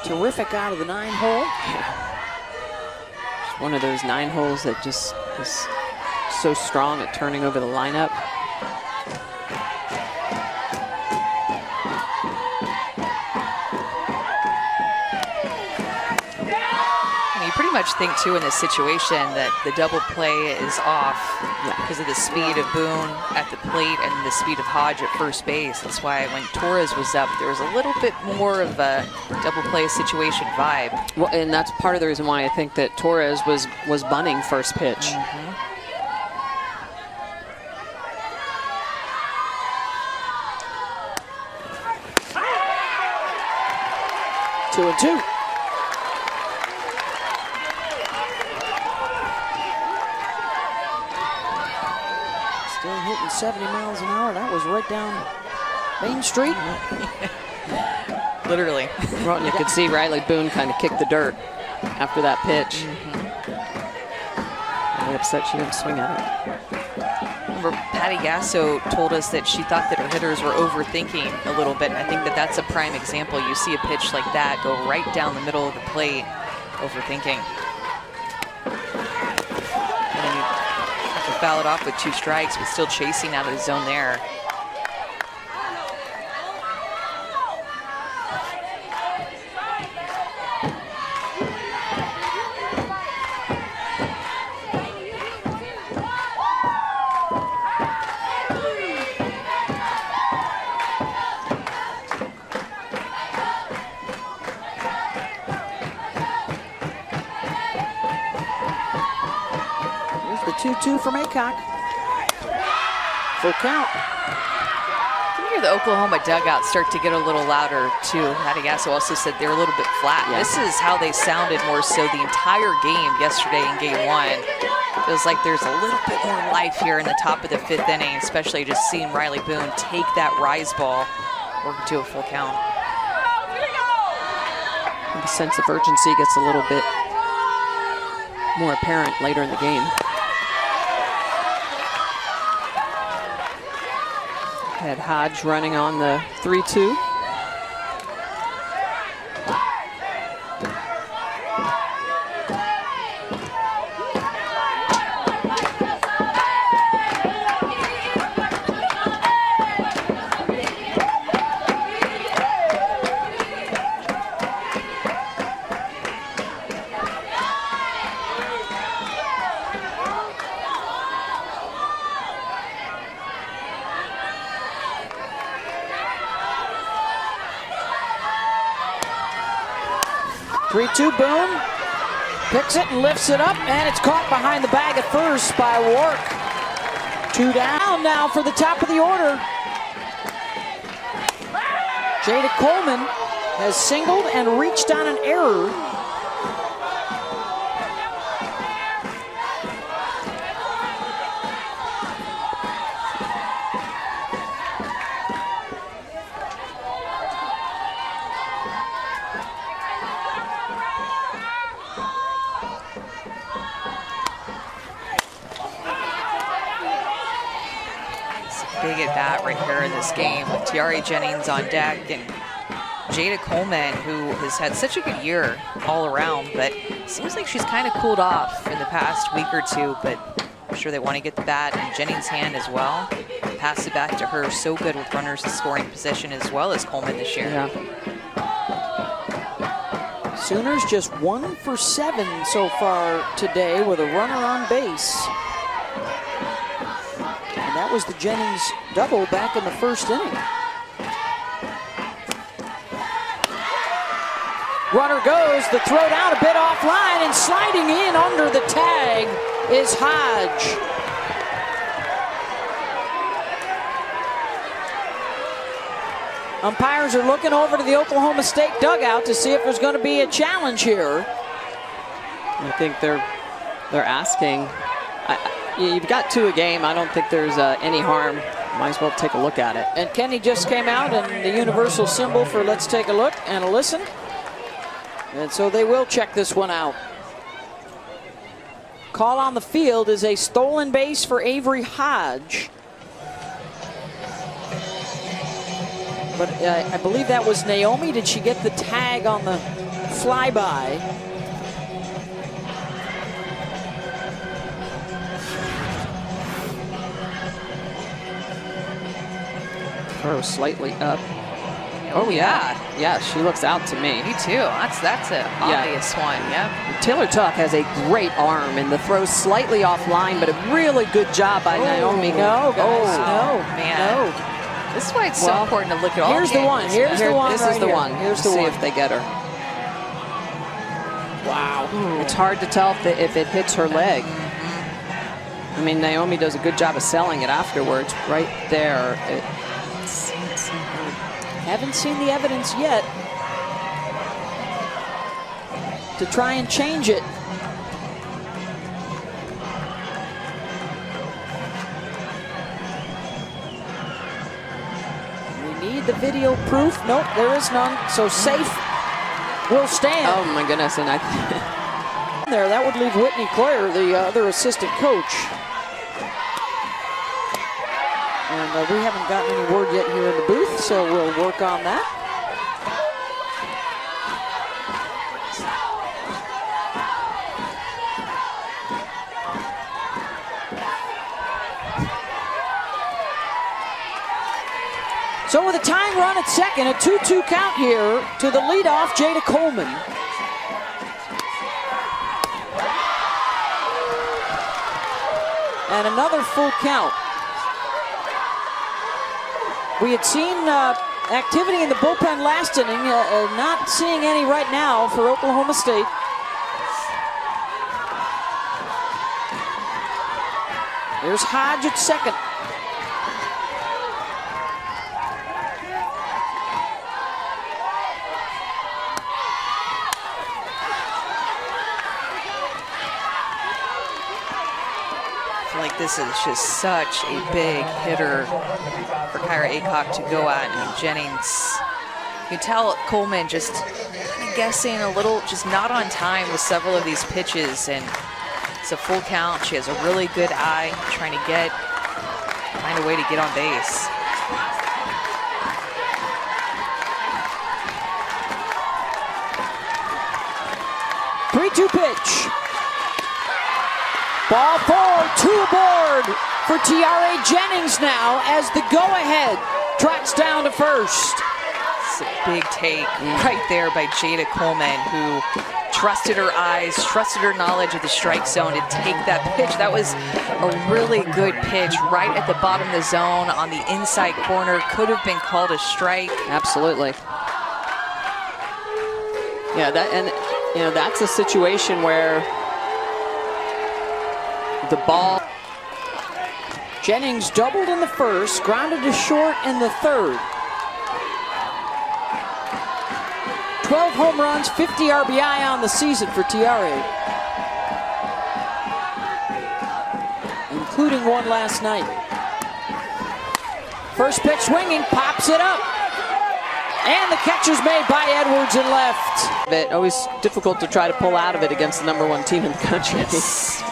Terrific out of the 9-hole. It's one of those 9 holes that just is so strong at turning over the lineup. Pretty much think too in this situation that the double play is off because of the speed of Boone at the plate and the speed of Hodge at first base. That's why when Torres was up, there was a little bit more of a double play situation vibe. Well, and that's part of the reason why I think that Torres was bunting first pitch. 2-2. Still hitting 70 miles an hour. That was right down Main Street. Literally. Well, you could see Riley Boone kind of kick the dirt after that pitch. Really upset she didn't swing at it. Remember, Patty Gasso told us that she thought that her hitters were overthinking a little bit. And I think that that's a prime example. You see a pitch like that go right down the middle of the plate, overthinking. And then you have to foul it off with 2 strikes, but still chasing out of the zone there. Here's the 2-2 from Aycock. Full count. You hear the Oklahoma dugout start to get a little louder too. Patty Gasso also said they're a little bit flat. Yeah. This is how they sounded more so the entire game yesterday in game 1. Feels like there's a little bit more life here in the top of the 5th inning, especially just seeing Riley Boone take that rise ball working to a full count. The sense of urgency gets a little bit more apparent later in the game. Had Hodge running on the 3-2. Boone picks it and lifts it up, and it's caught behind the bag at first by Wark. 2 down now for the top of the order. Jada Coleman has singled and reached on an error. Big at bat right here in this game with Tiare Jennings on deck, and Jada Coleman, who has had such a good year all around, but seems like she's kind of cooled off in the past week or two, but I'm sure they want to get that in Jennings' hand as well. Pass it back to her. So good with runners in scoring position as well as Coleman this year. Yeah. Sooners just 1 for 7 so far today with a runner on base. And that was the Jennings double back in the first inning. Runner goes, the throw down a bit offline, and sliding in under the tag is Hodge. Umpires are looking over to the Oklahoma State dugout to see if there's going to be a challenge here. I think they're asking. You've got 2 a game. I don't think there's any harm. Might as well take a look at it. And Kenny just came out in the universal symbol for let's take a look and a listen. And so they will check this one out. Call on the field is a stolen base for Avery Hodge. But I believe that was Naomi. Did she get the tag on the flyby? Throw slightly up. Oh yeah. Yeah, she looks out to me. Me too. That's an obvious one. Yep. Taylor Tuck has a great arm, and the throw's slightly offline, but a really good job by Naomi. No, guys, no, man. no. This is why it's so important to look at all Here's the one. Here's the one. This right is the here. one. Here's the See one. if they get her. Wow. It's hard to tell if it hits her leg. I mean, Naomi does a good job of selling it afterwards. Right there. Haven't seen the evidence yet to try and change it. We need the video proof. Nope, there is none. So safe will stand. Oh my goodness! And there, that would leave Whitney Clare, the other assistant coach. And we haven't gotten any word yet here in the booth, so we'll work on that. So with a tying run at second, a 2-2 count here to the leadoff, Jada Coleman. And another full count. We had seen activity in the bullpen last inning, not seeing any right now for Oklahoma State. There's Hodge at second. Like this is just such a big hitter for Kyra Aycock to go at. And Jennings, you can tell Coleman just kind of guessing a little, just not on time with several of these pitches. And it's a full count. She has a really good eye, trying to find a way to get on base. Three-two pitch. Ball 4, 2 aboard for Tiare Jennings now as the go-ahead trots down to first. It's a big take right there by Jada Coleman, who trusted her eyes, trusted her knowledge of the strike zone to take that pitch. That was a really good pitch right at the bottom of the zone on the inside corner. Could have been called a strike. Absolutely. Yeah, that's a situation where the ball. Jennings doubled in the first, grounded to short in the third. 12 home runs, 50 RBI on the season for Tiare, including one last night. First pitch swinging, pops it up. And the catch is made by Edwards in left. But always difficult to try to pull out of it against the #1 team in the country. Yes.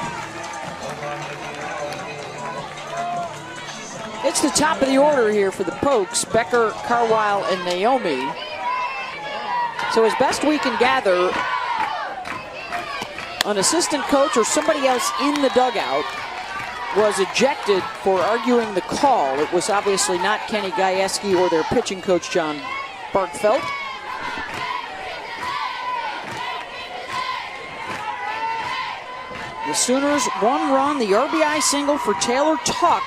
It's the top of the order here for the Pokes. Becker, Carwile, and Naomi. So as best we can gather, an assistant coach or somebody else in the dugout was ejected for arguing the call. It was obviously not Kenny Gajewski or their pitching coach, John Barkfeld. The Sooners, 1 run, the RBI single for Taylor Tuck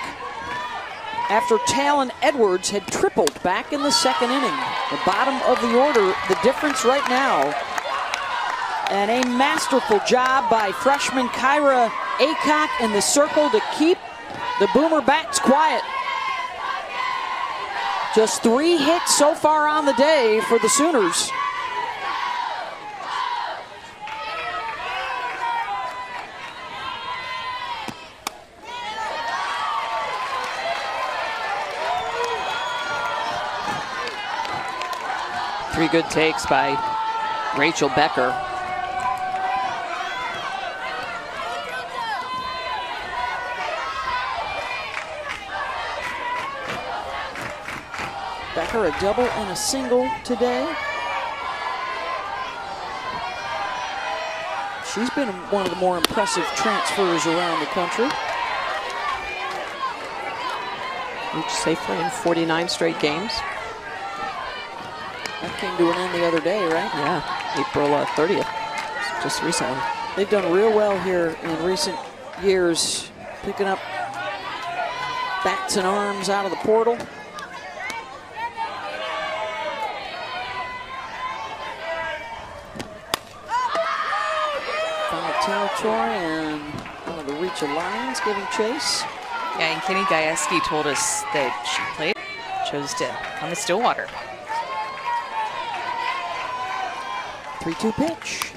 after Talon Edwards had tripled back in the 2nd inning. The bottom of the order, the difference right now. And a masterful job by freshman Kyra Aycock in the circle to keep the Boomer bats quiet. Just 3 hits so far on the day for the Sooners. Three good takes by Rachel Becker. Becker a double and a single today. She's been one of the more impressive transfers around the country. Reached safely in 49 straight games. That came to an end the other day, right? Yeah, April 30th, just recently. They've done real well here in recent years, picking up bats and arms out of the portal. Found the territory and one of the reach of Lions giving chase. Yeah, and Kenny Gajewski told us that she chose to come to Stillwater. 3-2 pitch.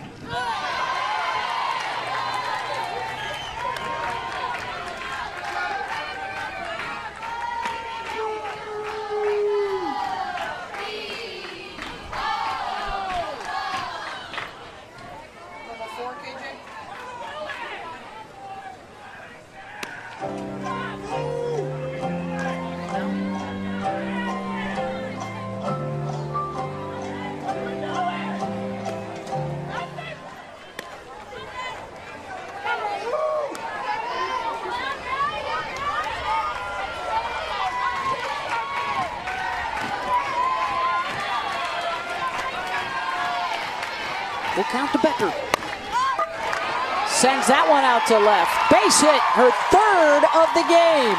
We'll count to Becker. Sends that one out to left. Base hit, her 3rd of the game.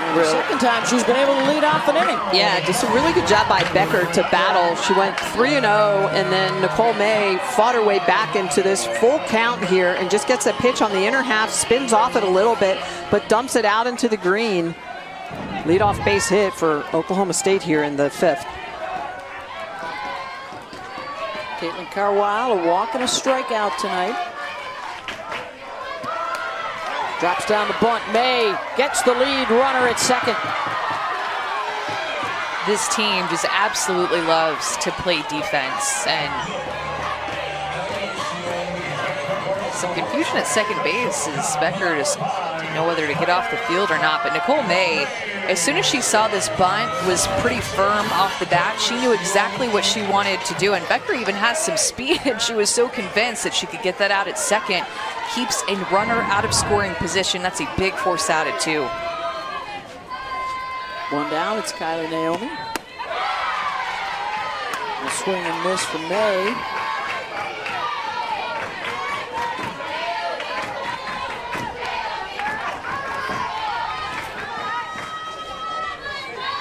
And the 2nd time she's been able to lead off an inning. Yeah, just a really good job by Becker to battle. She went 3-0, and then Nicole May fought her way back into this full count here and just gets a pitch on the inner half, spins off it a little bit, but dumps it out into the green. Leadoff base hit for Oklahoma State here in the 5th. Caitlin Carwile, a walk and a strikeout tonight. Drops down the bunt. May gets the lead runner at 2nd. This team just absolutely loves to play defense, and some confusion at 2nd base as Becker just didn't know whether to get off the field or not. But Nicole May, as soon as she saw this bunt, was pretty firm off the bat. She knew exactly what she wanted to do, and Becker even has some speed, and she was so convinced that she could get that out at 2nd. Keeps a runner out of scoring position. That's a big force out at 2. One down, it's Kylie Naomi. A swing and miss from May.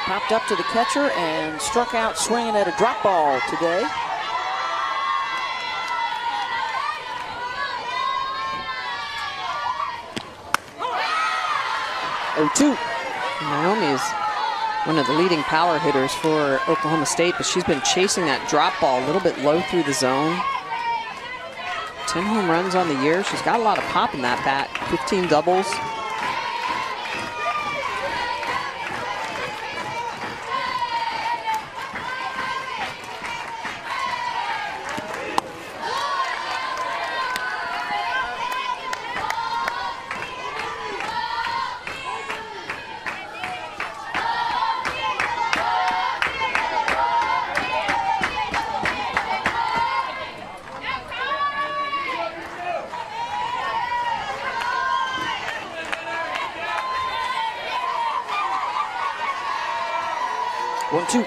Popped up to the catcher and struck out swinging at a drop ball today. Oh, 2. Naomi is one of the leading power hitters for Oklahoma State, but she's been chasing that drop ball a little bit low through the zone. 10 home runs on the year. She's got a lot of pop in that bat. 15 doubles. 1-2.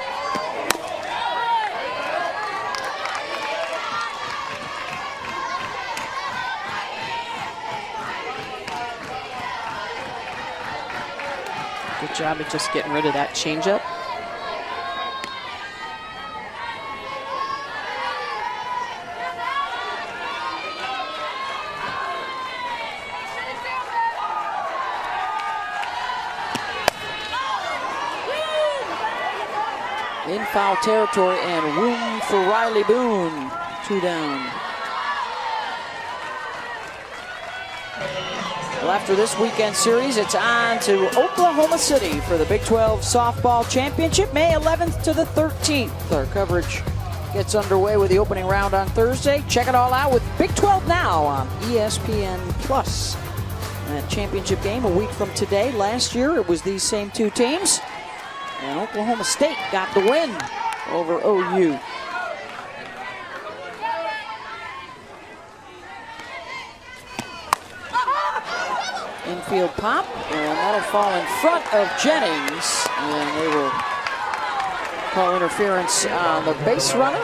Good job of just getting rid of that changeup. In foul territory and room for Riley Boone. 2 down. Well, after this weekend series, it's on to Oklahoma City for the Big 12 Softball Championship, May 11th to the 13th. Our coverage gets underway with the opening round on Thursday. Check it all out with Big 12 Now on ESPN+. That championship game a week from today. Last year, it was these same 2 teams. And Oklahoma State got the win over OU. Infield pop, and that'll fall in front of Jennings. And they will call interference on the base runner.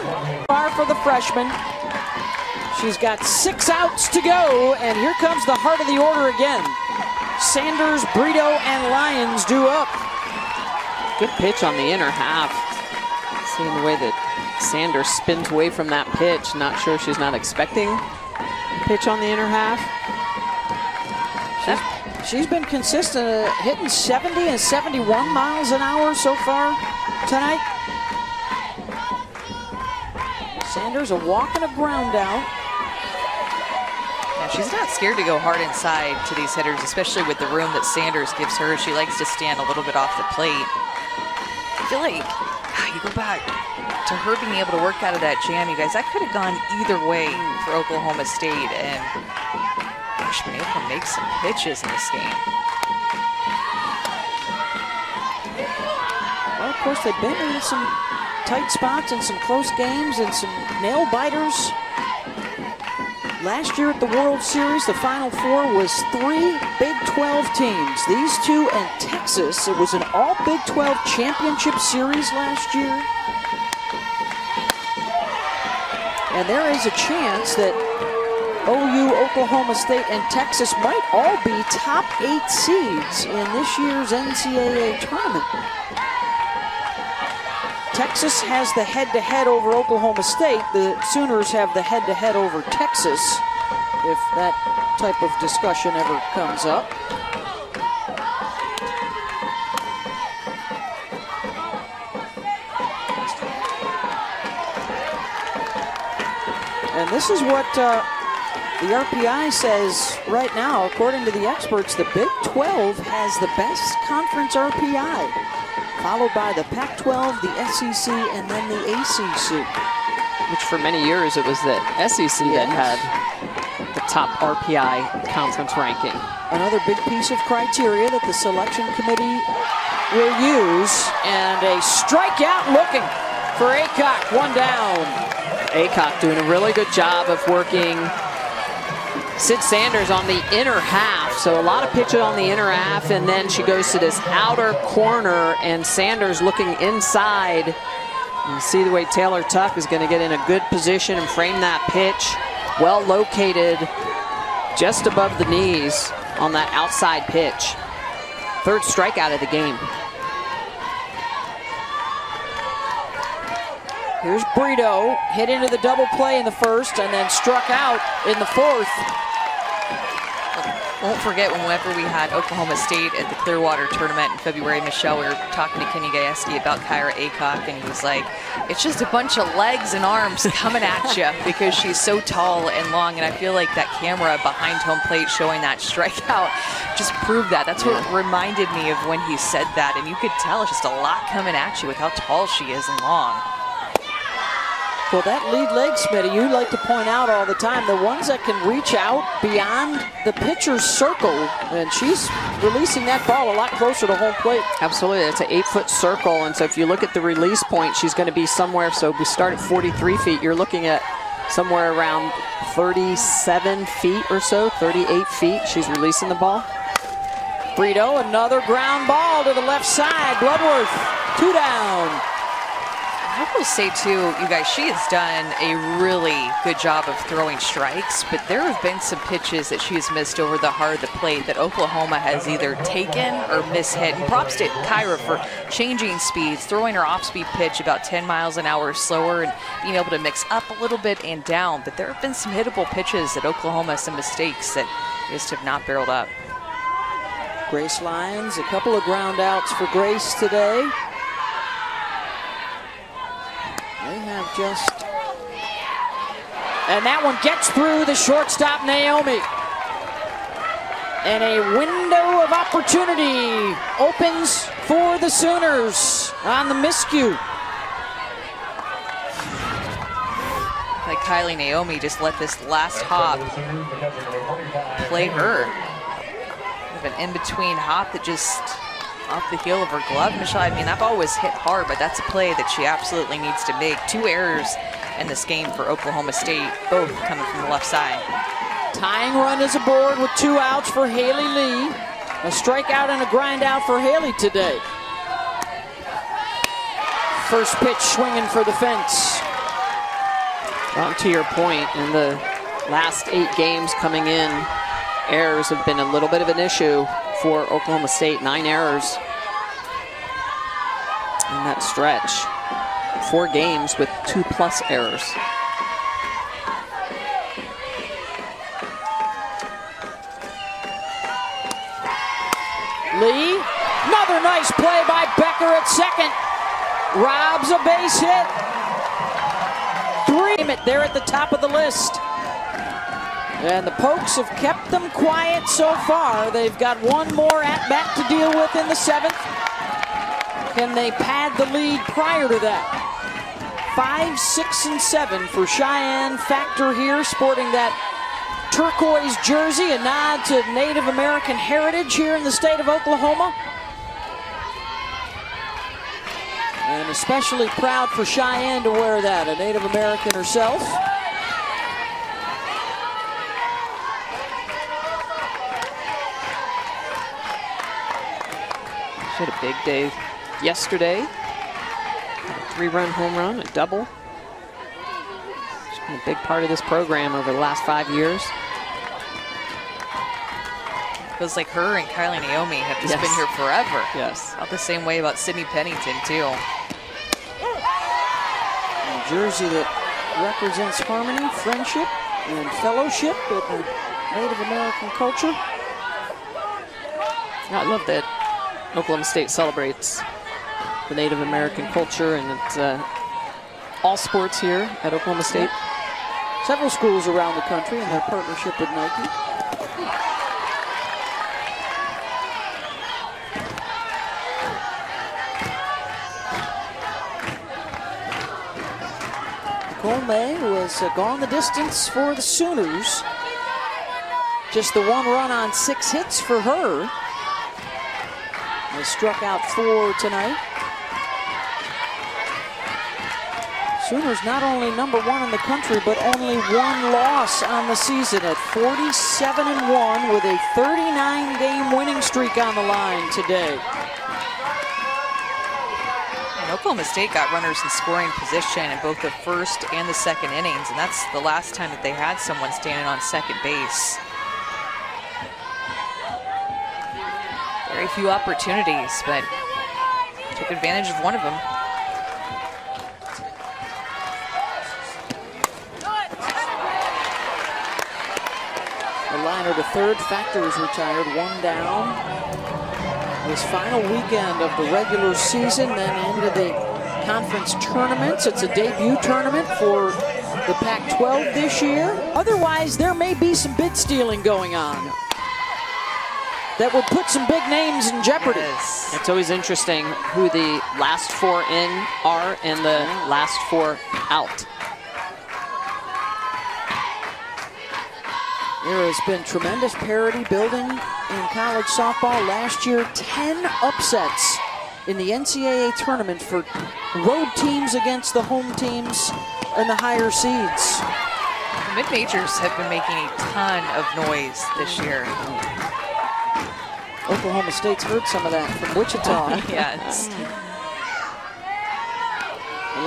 Far for the freshman. She's got 6 outs to go, and here comes the heart of the order again. Sanders, Brito, and Lyons due up. Good pitch on the inner half. Seeing the way that Sanders spins away from that pitch. Not sure she's not expecting a pitch on the inner half. She's been consistent at hitting 70 and 71 miles an hour so far tonight. Sanders a walk and a ground out. Yeah, she's not scared to go hard inside to these hitters, especially with the room that Sanders gives her. She likes to stand a little bit off the plate. I feel like you go back to her being able to work out of that jam, you guys, that could have gone either way for Oklahoma State, and gosh, been able to make some pitches in this game. Well, of course, they've been in some tight spots and some close games and some nail biters. Last year at the World Series, the Final Four was 3 Big 12 teams. These 2 and Texas. It was an all Big 12 championship series last year. And there is a chance that OU, Oklahoma State, and Texas might all be top 8 seeds in this year's NCAA tournament. Texas has the head-to-head over Oklahoma State. The Sooners have the head-to-head over Texas, if that type of discussion ever comes up. And this is what the RPI says right now. According to the experts, the Big 12 has the best conference RPI, followed by the Pac-12, the SEC, and then the ACC. Which for many years it was the SEC that had the top RPI conference ranking. Another big piece of criteria that the selection committee will use. And a strikeout looking for Aycock, 1 down. Aycock doing a really good job of working Sid Sanders on the inner half. So a lot of pitches on the inner half, and then she goes to this outer corner, and Sanders looking inside. You see the way Taylor Tuck is going to get in a good position and frame that pitch. Well located just above the knees on that outside pitch. 3rd strikeout of the game. Here's Brito, hit into the double play in the 1st and then struck out in the 4th. Won't forget whenever we had Oklahoma State at the Clearwater tournament in February, Michelle, we were talking to Kenny Gayesti about Kyra Aycock, and he was like, it's just a bunch of legs and arms coming at you because she's so tall and long. And I feel like that camera behind home plate showing that strikeout just proved that. That's what reminded me of when he said that. And you could tell it's just a lot coming at you with how tall she is and long. Well, that lead leg, Smitty, you like to point out all the time, the ones that can reach out beyond the pitcher's circle, and she's releasing that ball a lot closer to home plate. Absolutely, it's an 8-foot circle, and so if you look at the release point, she's going to be somewhere, so we start at 43 feet, you're looking at somewhere around 37 feet or so, 38 feet, she's releasing the ball. Brito, another ground ball to the left side. Bloodworth 2 down. I will say, too, you guys, she has done a really good job of throwing strikes, but there have been some pitches that she has missed over the heart of the plate that Oklahoma has either taken or mishit. And props to Kyra for changing speeds, throwing her off-speed pitch about 10 miles an hour slower and being able to mix up a little bit and down. But there have been some hittable pitches at Oklahoma, some mistakes that just have not barreled up. Grace Lyons, a couple of ground outs for Grace today. They have just, and that one gets through the shortstop Naomi. And a window of opportunity opens for the Sooners on the miscue. Like Kylie Naomi just let this last hop play her. An in-between hop that just off the heel of her glove, Michelle. I mean, that ball was hit hard, but that's a play that she absolutely needs to make. 2 errors in this game for Oklahoma State, both coming from the left side. Tying run is aboard with 2 outs for Haley Lee. A strikeout and a grind out for Haley today. First pitch swinging for the fence. Well, to your point, in the last 8 games coming in, errors have been a little bit of an issue for Oklahoma State. 9 errors in that stretch. 4 games with 2+ errors. Lee, another nice play by Becker at second. Robs a base hit. 3 there at the top of the list. And the Pokes have kept them quiet so far. They've got 1 more at-bat to deal with in the 7th. Can they pad the lead prior to that? 5, 6, and 7 for Cheyenne Factor here, sporting that turquoise jersey, a nod to Native American heritage here in the state of Oklahoma. And especially proud for Cheyenne to wear that, a Native American herself. She had a big day yesterday. A 3-run home run, a double. She's been a big part of this program over the last 5 years. Feels like her and Kylie Naomi have just been here forever. Yes. Felt the same way about Sydney Pennington, too. A jersey that represents harmony, friendship, and fellowship with the Native American culture. I love that Oklahoma State celebrates the Native American culture, and it's all sports here at Oklahoma State. Several schools around the country in their partnership with Nike. Nicole May was gone the distance for the Sooners. Just the 1 run on 6 hits for her. They struck out 4 tonight. Sooners not only #1 in the country, but only 1 loss on the season at 47-1 with a 39-game winning streak on the line today. And Oklahoma State got runners in scoring position in both the first and the second innings, and that's the last time that they had someone standing on second base. Very few opportunities, but took advantage of one of them. The liner to third, Factor is retired, 1 down. His final weekend of the regular season, then into the conference tournaments. It's a debut tournament for the Pac-12 this year. Otherwise, there may be some bid stealing going on that would put some big names in jeopardy. Yes. It's always interesting who the last 4 in are and the last 4 out. There has been tremendous parity building in college softball. Last year, 10 upsets in the NCAA tournament for road teams against the home teams and the higher seeds. The mid-majors have been making a ton of noise this year. Oklahoma State's heard some of that from Wichita. Yes.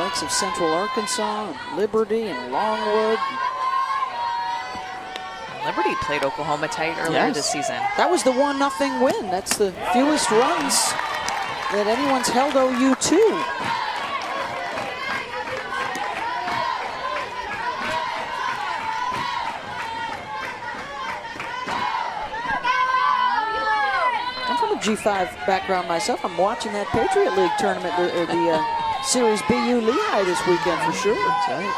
likes of Central Arkansas, and Liberty, and Longwood. Liberty played Oklahoma tight earlier this season. That was the 1-0 win. That's the fewest runs that anyone's held OU to. G5 background myself. I'm watching that Patriot League tournament, or the Series BU Lehigh this weekend for sure. That's right.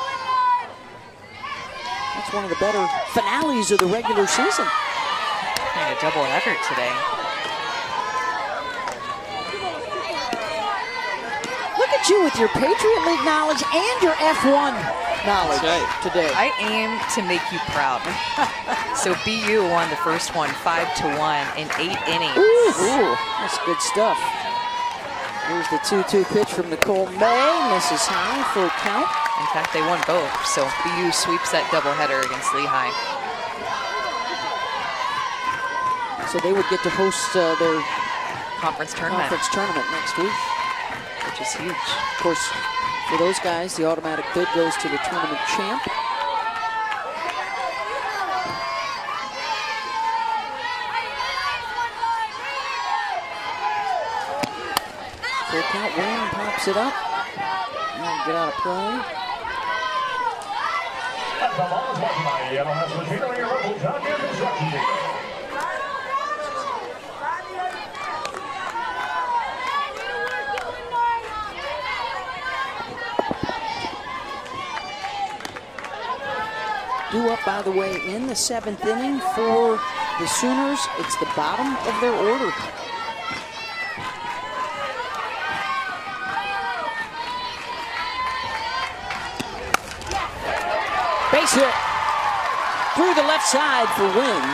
That's one of the better finales of the regular season. Playing a double header today. Look at you with your Patriot League knowledge and your F1 knowledge today. I aim to make you proud. So BU won the first one 5-1 in 8 innings. Ooh, that's good stuff. Here's the 2-2 pitch from Nicole May. Misses high for a count. In fact, they won both. So BU sweeps that doubleheader against Lehigh. So they would get to host their conference tournament next week, which is huge. Of course, for those guys, the automatic bid goes to the tournament champ. Full count win, pops it up. And get out of play. Due up, by the way, in the 7th inning for the Sooners. It's the bottom of their order. Base hit through the left side for Wynn.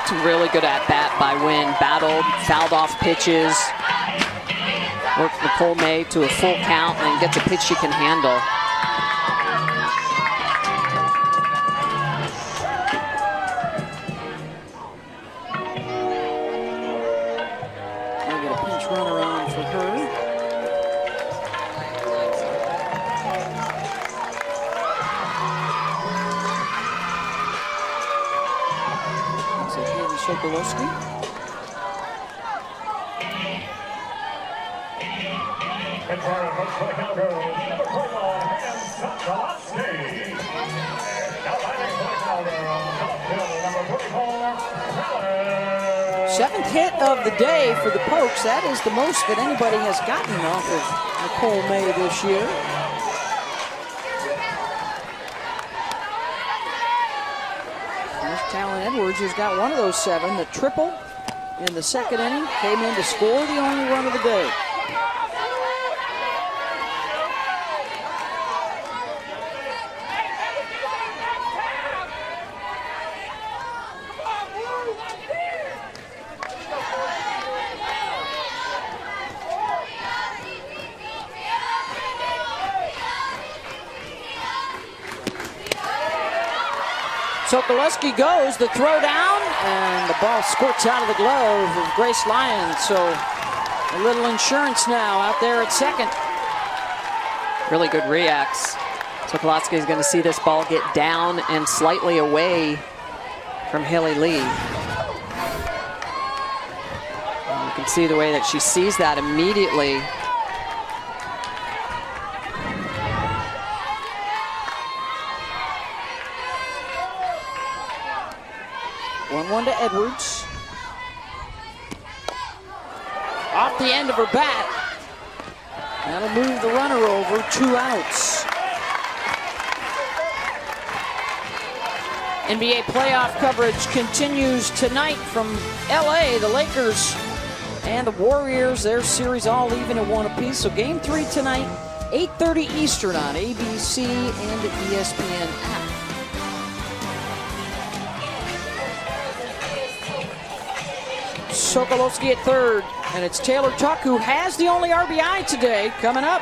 It's a really good at-bat by Wynn. Battled, fouled off pitches. Worked Nicole May to a full count and gets a pitch she can handle. We'll get a pinch runner on for her. That's a Haley Sokolowski. Seventh hit of the day for the Pokes. That is the most that anybody has gotten off of Nicole May this year. There's Talon Edwards, who's got one of those 7. The triple in the 2nd inning came in to score the only run of the day. Sokolowski goes, the throw down, and the ball squirts out of the glove of Grace Lyons. So a little insurance now out there at 2nd. Really good reacts. Sokolowski is going to see this ball get down and slightly away from Haley Lee. And you can see the way that she sees that immediately. 1-1 to Edwards. Off the end of her bat. That'll move the runner over, 2 outs. NBA playoff coverage continues tonight from LA. The Lakers and the Warriors, their series all even at 1 apiece. So game 3 tonight, 8:30 Eastern on ABC and the ESPN app. Sokolowski at 3rd, and it's Taylor Tuck who has the only RBI today coming up.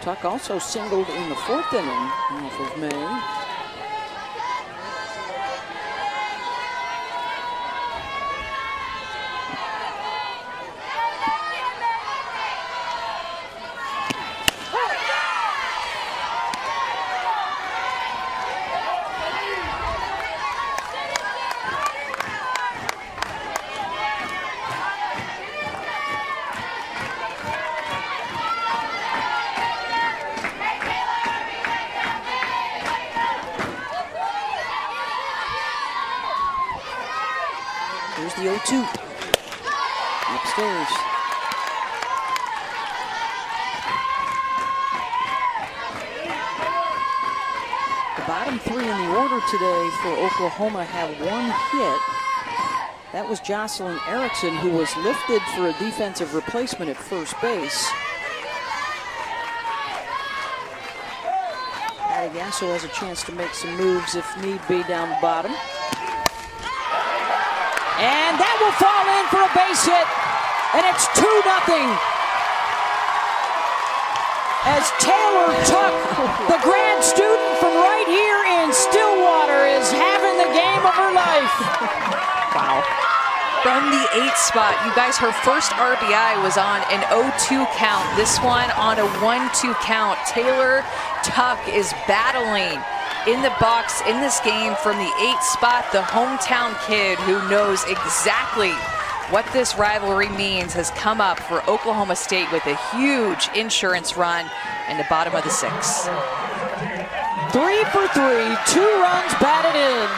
Tuck also singled in the 4th inning off of May. Here's the 0-2. Upstairs. The bottom 3 in the order today for Oklahoma have 1 hit. That was Jocelyn Erickson, who was lifted for a defensive replacement at first base. Patty Gasso has a chance to make some moves if need be down the bottom. And that will fall in for a base hit, and it's 2-0. As Taylor Tuck, the grad student from right here in Stillwater, is having the game of her life. Wow. From the 8th spot, you guys, her first RBI was on an 0-2 count. This one on a 1-2 count. Taylor Tuck is battling in the box in this game from the 8th spot. The hometown kid who knows exactly what this rivalry means has come up for Oklahoma State with a huge insurance run in the bottom of the 6th. 3 for 3, 2 runs batted in.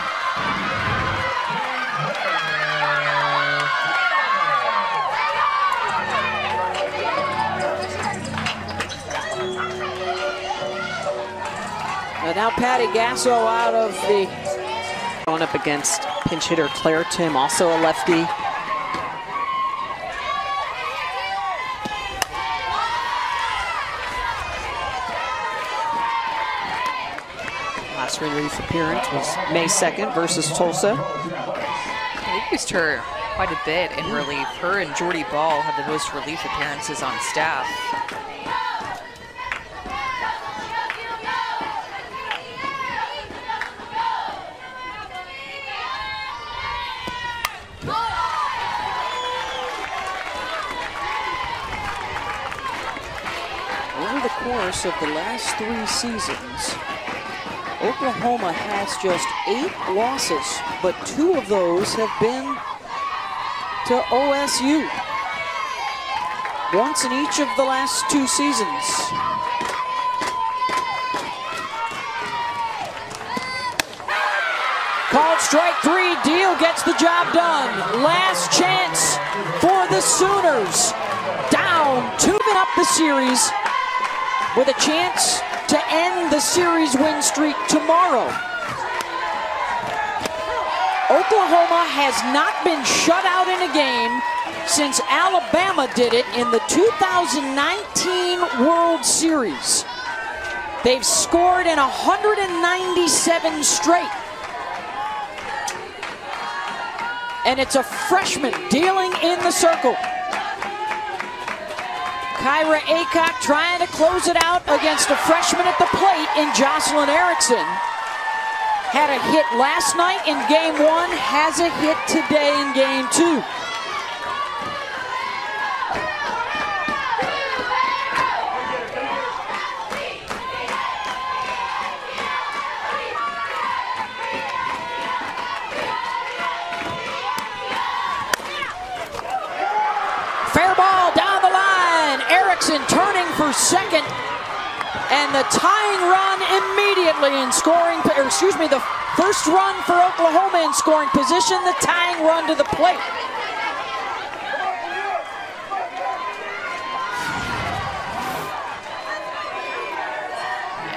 And now Patty Gasso out of the... Going up against pinch hitter Claire Tim, also a lefty. Last relief appearance was May 2nd versus Tulsa. They used her quite a bit in relief. Her and Jordy Ball have the most relief appearances on staff. Over the course of the last 3 seasons, Oklahoma has just 8 losses, but 2 of those have been to OSU. Once in each of the last 2 seasons. Called strike 3, Deal gets the job done. Last chance for the Sooners. Down, 2-0 up the series, with a chance to end the series win streak tomorrow. Oklahoma has not been shut out in a game since Alabama did it in the 2019 World Series. They've scored in 197 straight. And it's a freshman dealing in the circle. Kyra Aycock trying to close it out against a freshman at the plate in Jocelyn Erickson. Had a hit last night in game 1, has a hit today in game 2. Fair ball down the line. Erickson turning for second. And the tying run immediately in scoring, or excuse me, the first run for Oklahoma in scoring position, the tying run to the plate.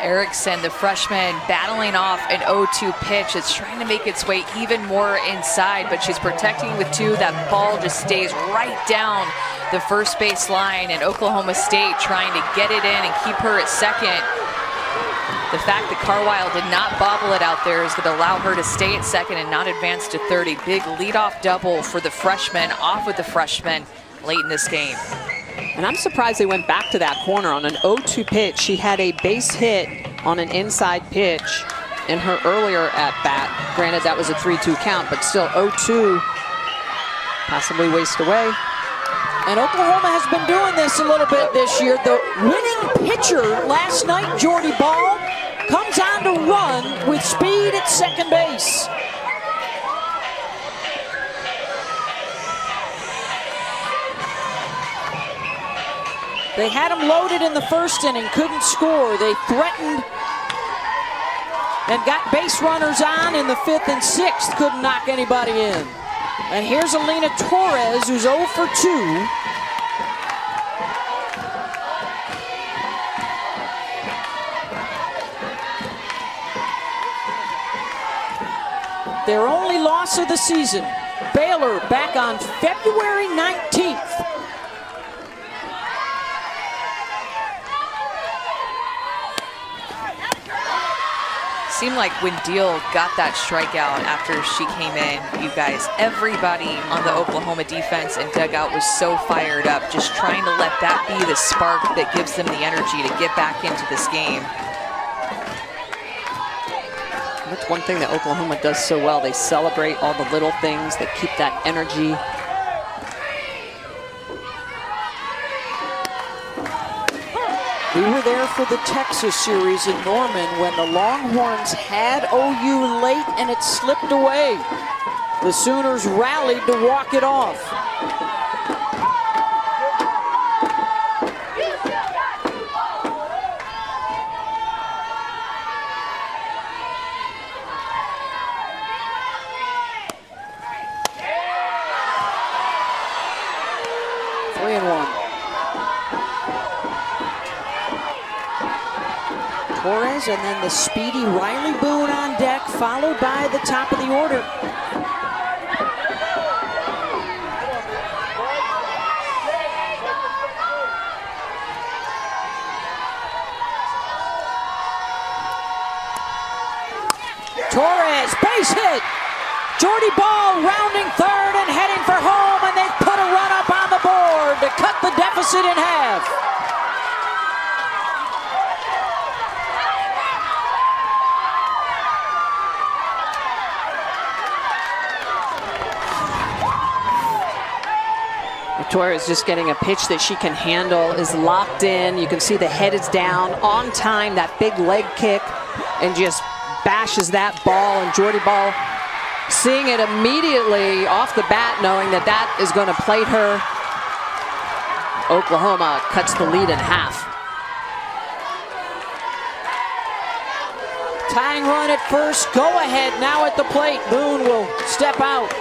Erickson, the freshman, battling off an 0-2 pitch. It's trying to make its way even more inside, but she's protecting with 2. That ball just stays right down the first base line, and Oklahoma State trying to get it in and keep her at second. The fact that Carwile did not bobble it out there is going to allow her to stay at second and not advance to third. A big leadoff double for the freshman, off with the freshman late in this game. And I'm surprised they went back to that corner on an 0-2 pitch. She had a base hit on an inside pitch in her earlier at-bat. Granted, that was a 3-2 count, but still 0-2, possibly waste away. And Oklahoma has been doing this a little bit this year. The winning pitcher last night, Jordy Ball, comes on to run with speed at second base. They had him loaded in the first inning, couldn't score. They threatened and got base runners on in the 5th and 6th, couldn't knock anybody in. And here's Alina Torres, who's 0 for 2. Their only loss of the season. Baylor back on February 19th. Seemed like when Deal got that strikeout after she came in, you guys, everybody on the Oklahoma defense and dugout was so fired up, just trying to let that be the spark that gives them the energy to get back into this game. That's one thing that Oklahoma does so well. They celebrate all the little things that keep that energy. We were there for the Texas series in Norman when the Longhorns had OU late and it slipped away. The Sooners rallied to walk it off. Torres and then the speedy Riley Boone on deck, followed by the top of the order. Torres, base hit. Jordy Ball rounding third and heading for home, and they put a run up on the board to cut the deficit in half. Torres just getting a pitch that she can handle, is locked in. You can see the head is down, on time, that big leg kick, and just bashes that ball. And Jordy Ball seeing it immediately off the bat, knowing that that is going to plate her. Oklahoma cuts the lead in half. Tying run at first, go ahead now at the plate. Boone will step out.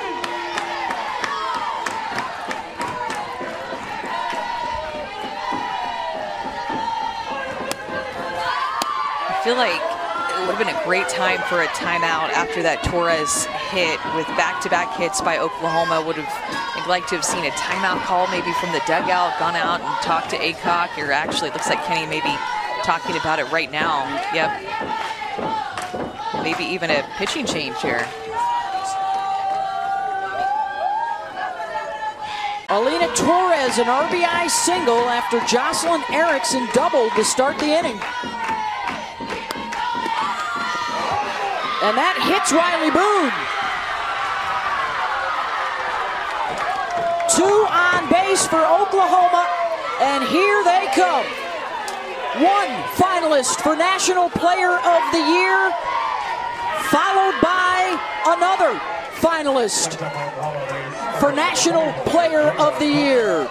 I feel like it would have been a great time for a timeout after that Torres hit. With back-to-back hits by Oklahoma, I'd like to have seen a timeout call maybe from the dugout, gone out and talked to Aycock, or actually it looks like Kenny may be talking about it right now. Yep. Maybe even a pitching change here. Alina Torres, an RBI single after Jocelyn Erickson doubled to start the inning. And that hits Riley Boone. 2 on base for Oklahoma, and here they come. 1 finalist for National Player of the Year, followed by another finalist for National Player of the Year.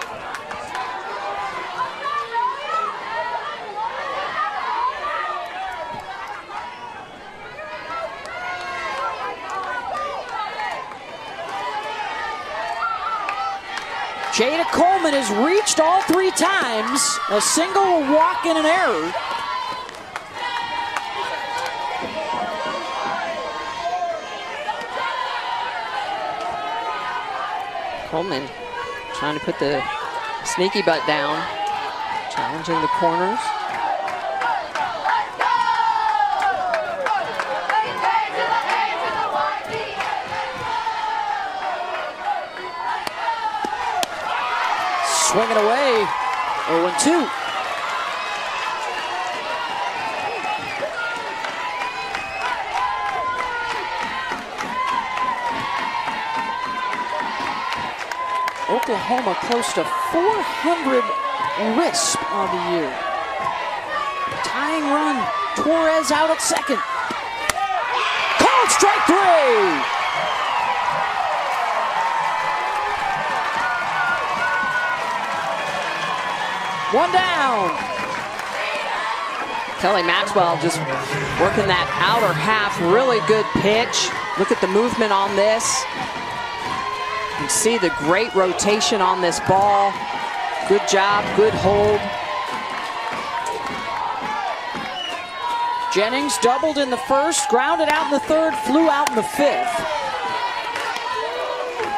Jada Coleman has reached all 3 times, a single, a walk, and an error. Coleman trying to put the sneaky butt down, challenging the corners. Swinging away. 0-2. Oklahoma close to 400 RISP on the year. Tying run. Torres out at second. Called strike 3. One down. Kelly Maxwell just working that outer half. Really good pitch. Look at the movement on this. You can see the great rotation on this ball. Good job, good hold. Jennings doubled in the first, grounded out in the third, flew out in the fifth.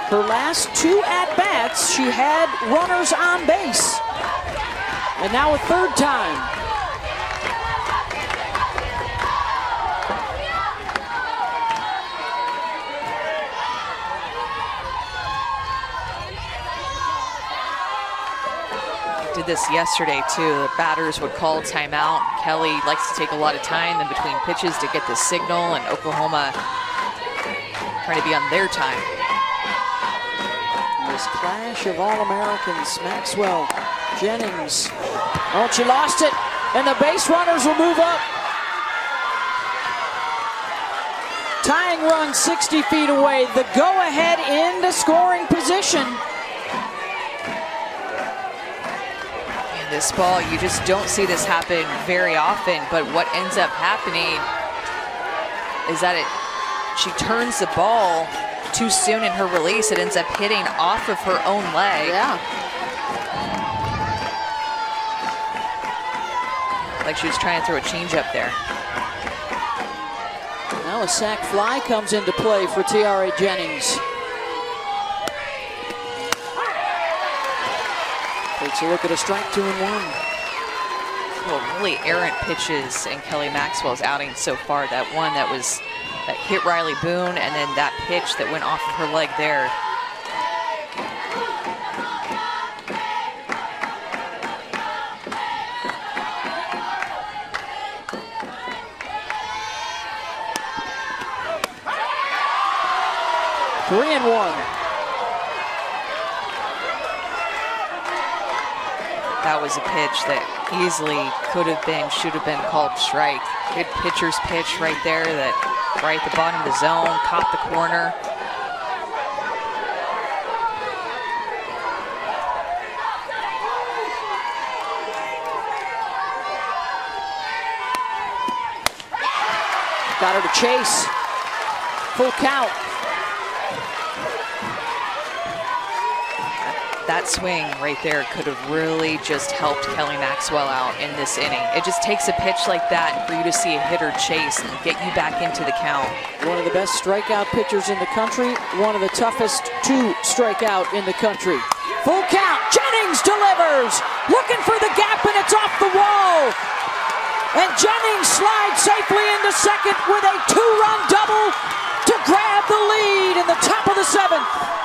Her last 2 at-bats, she had runners on base. And now a third time. Did this yesterday too. The batters would call timeout. Kelly likes to take a lot of time in between pitches to get the signal, and Oklahoma trying to be on their time. This clash of All-Americans, Maxwell, Jennings. Oh, she lost it, and the base runners will move up. Tying run 60 feet away. The go-ahead into scoring position. This ball, you just don't see this happen very often, but what ends up happening is that she turns the ball too soon in her release. It ends up hitting off of her own leg. Yeah. Like she was trying to throw a changeup there. Now a sac fly comes into play for Tiare Jennings. Takes a look at a strike, 2-1. Well, really errant pitches in Kelly Maxwell's outing so far. That one that hit Riley Boone, and then that pitch that went off of her leg there. Three and one. That was a pitch that easily could have been, should have been called strike. Good pitcher's pitch right there, that right at the bottom of the zone, caught the corner. Got her to chase. Full count. That swing right there could have really just helped Kelly Maxwell out in this inning. It just takes a pitch like that for you to see a hitter chase and get you back into the count. One of the best strikeout pitchers in the country, one of the toughest to strike out in the country. Full count, Jennings delivers, looking for the gap, and it's off the wall. And Jennings slides safely into second with a 2-run double to grab the lead in the top of the 7th.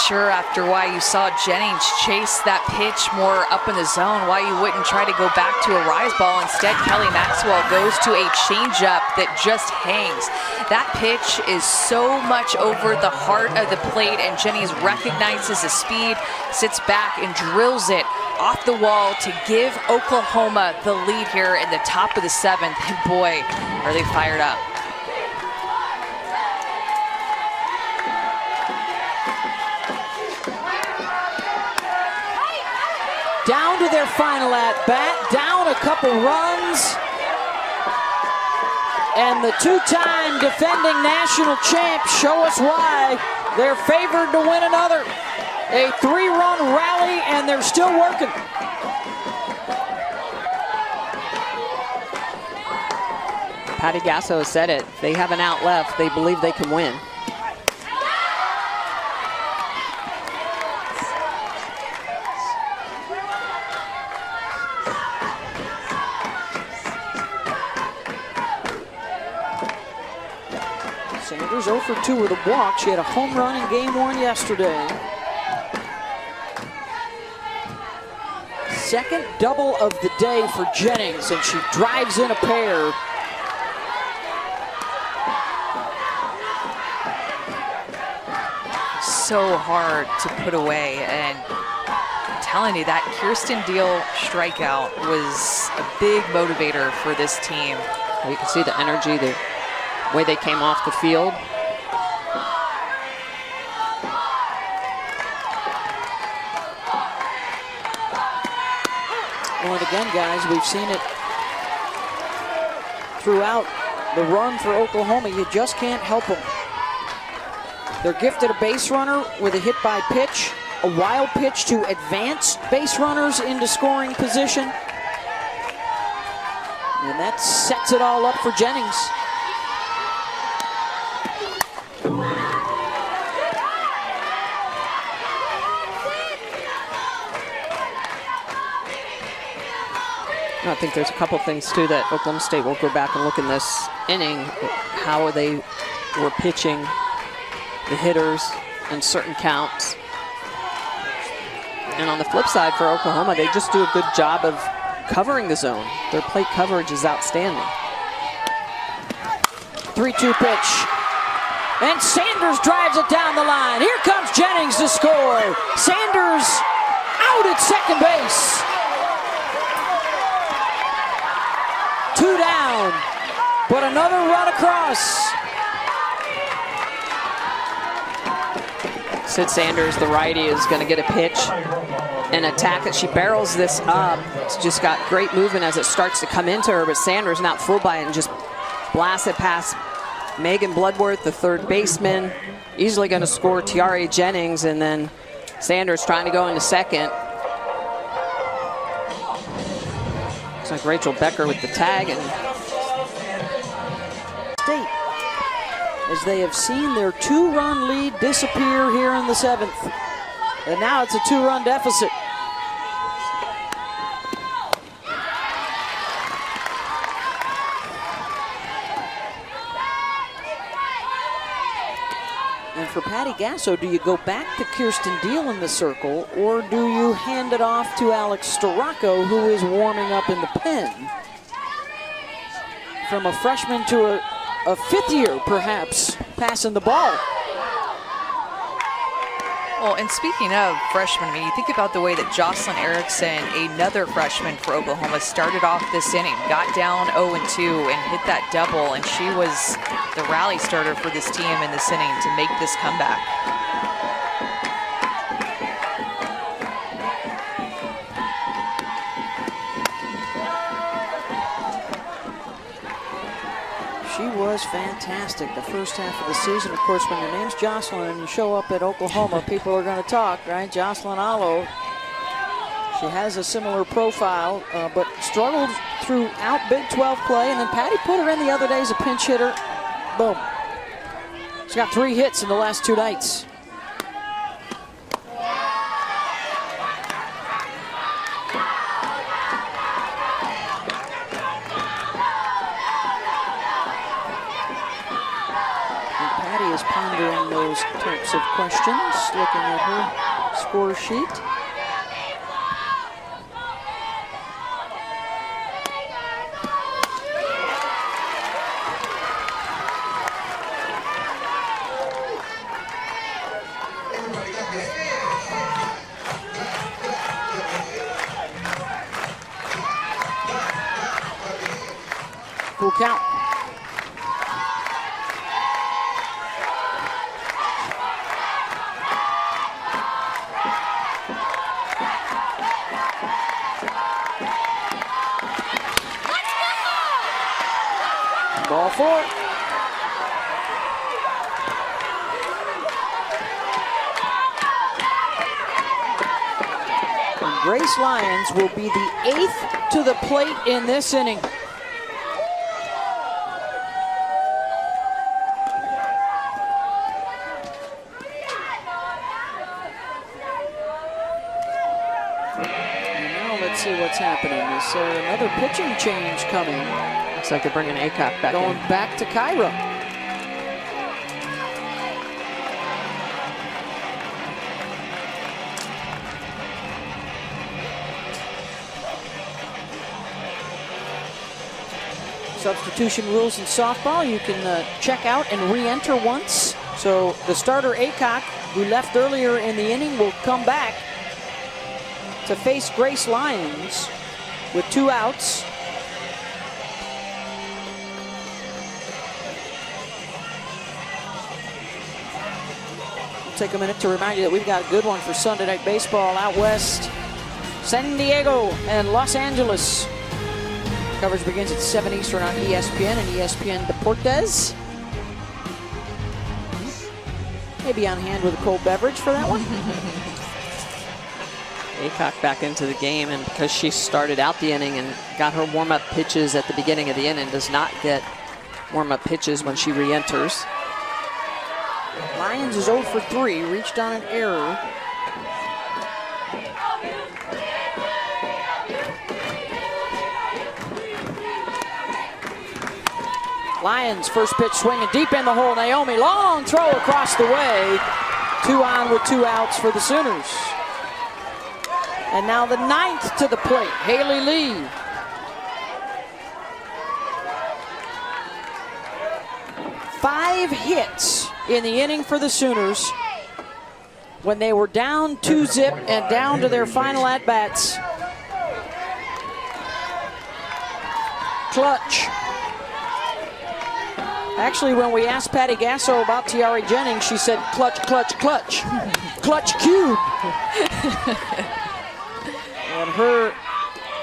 Sure, after why you saw Jennings chase that pitch more up in the zone, why you wouldn't try to go back to a rise ball. Instead, Kelly Maxwell goes to a changeup that just hangs. That pitch is so much over the heart of the plate, and Jennings recognizes the speed, sits back and drills it off the wall to give Oklahoma the lead here in the top of the 7th. And boy, are they fired up. Down to their final at-bat, down a couple runs. And the 2-time defending national champs show us why they're favored to win another. A 3-run rally, and they're still working. Patty Gasso said it. They have an out left. They believe they can win. Sanders 0 for 2 with a walk. She had a home run in game 1 yesterday. Second double of the day for Jennings, and she drives in a pair. So hard to put away, and I'm telling you, that Kirsten Deal strikeout was a big motivator for this team. You can see the energy, the way they came off the field. Well, and again, guys, we've seen it throughout the run for Oklahoma. You just can't help them. They're gifted a base runner with a hit by pitch, a wild pitch to advance base runners into scoring position. And that sets it all up for Jennings. I think there's a couple things too that Oklahoma State will go back and look in this inning, how they were pitching the hitters in certain counts. And on the flip side for Oklahoma, they just do a good job of covering the zone. Their plate coverage is outstanding. 3-2 pitch. And Sanders drives it down the line. Here comes Jennings to score. Sanders out at second base. 2 down, but another run across. Sid Sanders, the righty, is going to get a pitch and attack it. She barrels this up. It's just got great movement as it starts to come into her, but Sanders not fooled by it and just blasts it past Megan Bloodworth, the third baseman. Easily going to score Tiare Jennings, and then Sanders trying to go into second. Looks like Rachel Becker with the tag. And State, as they have seen their 2-run lead disappear here in the 7th. And now it's a 2-run deficit. And for Patty Gasso, do you go back to Kirsten Deal in the circle, or do you hand it off to Alex Storako, who is warming up in the pen? From a freshman to a fifth year, perhaps, passing the ball. Well, and speaking of freshmen, I mean, you think about the way that Jocelyn Erickson, another freshman for Oklahoma, started off this inning, got down 0-2 and hit that double, and she was the rally starter for this team in this inning to make this comeback. She was fantastic the first half of the season. Of course, when your name's Jocelyn and you show up at Oklahoma, people are going to talk, right? Jocelyn Allo, she has a similar profile, but struggled throughout Big 12 play, and then Patty put her in the other day as a pinch hitter. Boom. She's got 3 hits in the last 2 nights. Pondering those types of questions, looking at her score sheet. Full count. Ball 4. And Grace Lyons will be the 8th to the plate in this inning. And now let's see what's happening. Is there another pitching change coming? Looks like they're bringing Acock back Going in. back to Kyra. Substitution rules in softball. You can check out and re-enter once. So the starter Aycock, who left earlier in the inning, will come back to face Grace Lyons with 2 outs. We'll take a minute to remind you that we've got a good one for Sunday Night Baseball out west. San Diego and Los Angeles. Coverage begins at 7 Eastern on ESPN and ESPN Deportes. Maybe on hand with a cold beverage for that one. Aycock back into the game, and because she started out the inning and got her warm-up pitches at the beginning of the inning, does not get warm-up pitches when she re-enters. Lyons is 0 for 3, reached on an error. Lyons, first pitch swinging deep in the hole. Naomi, long throw across the way. 2 on with 2 outs for the Sooners. And now the 9th to the plate, Haley Lee. Five hits in the inning for the Sooners when they were down 2-zip and down to their final at-bats. Clutch. Actually, when we asked Patty Gasso about Tiare Jennings, she said, clutch, clutch, clutch. Clutch cube. And her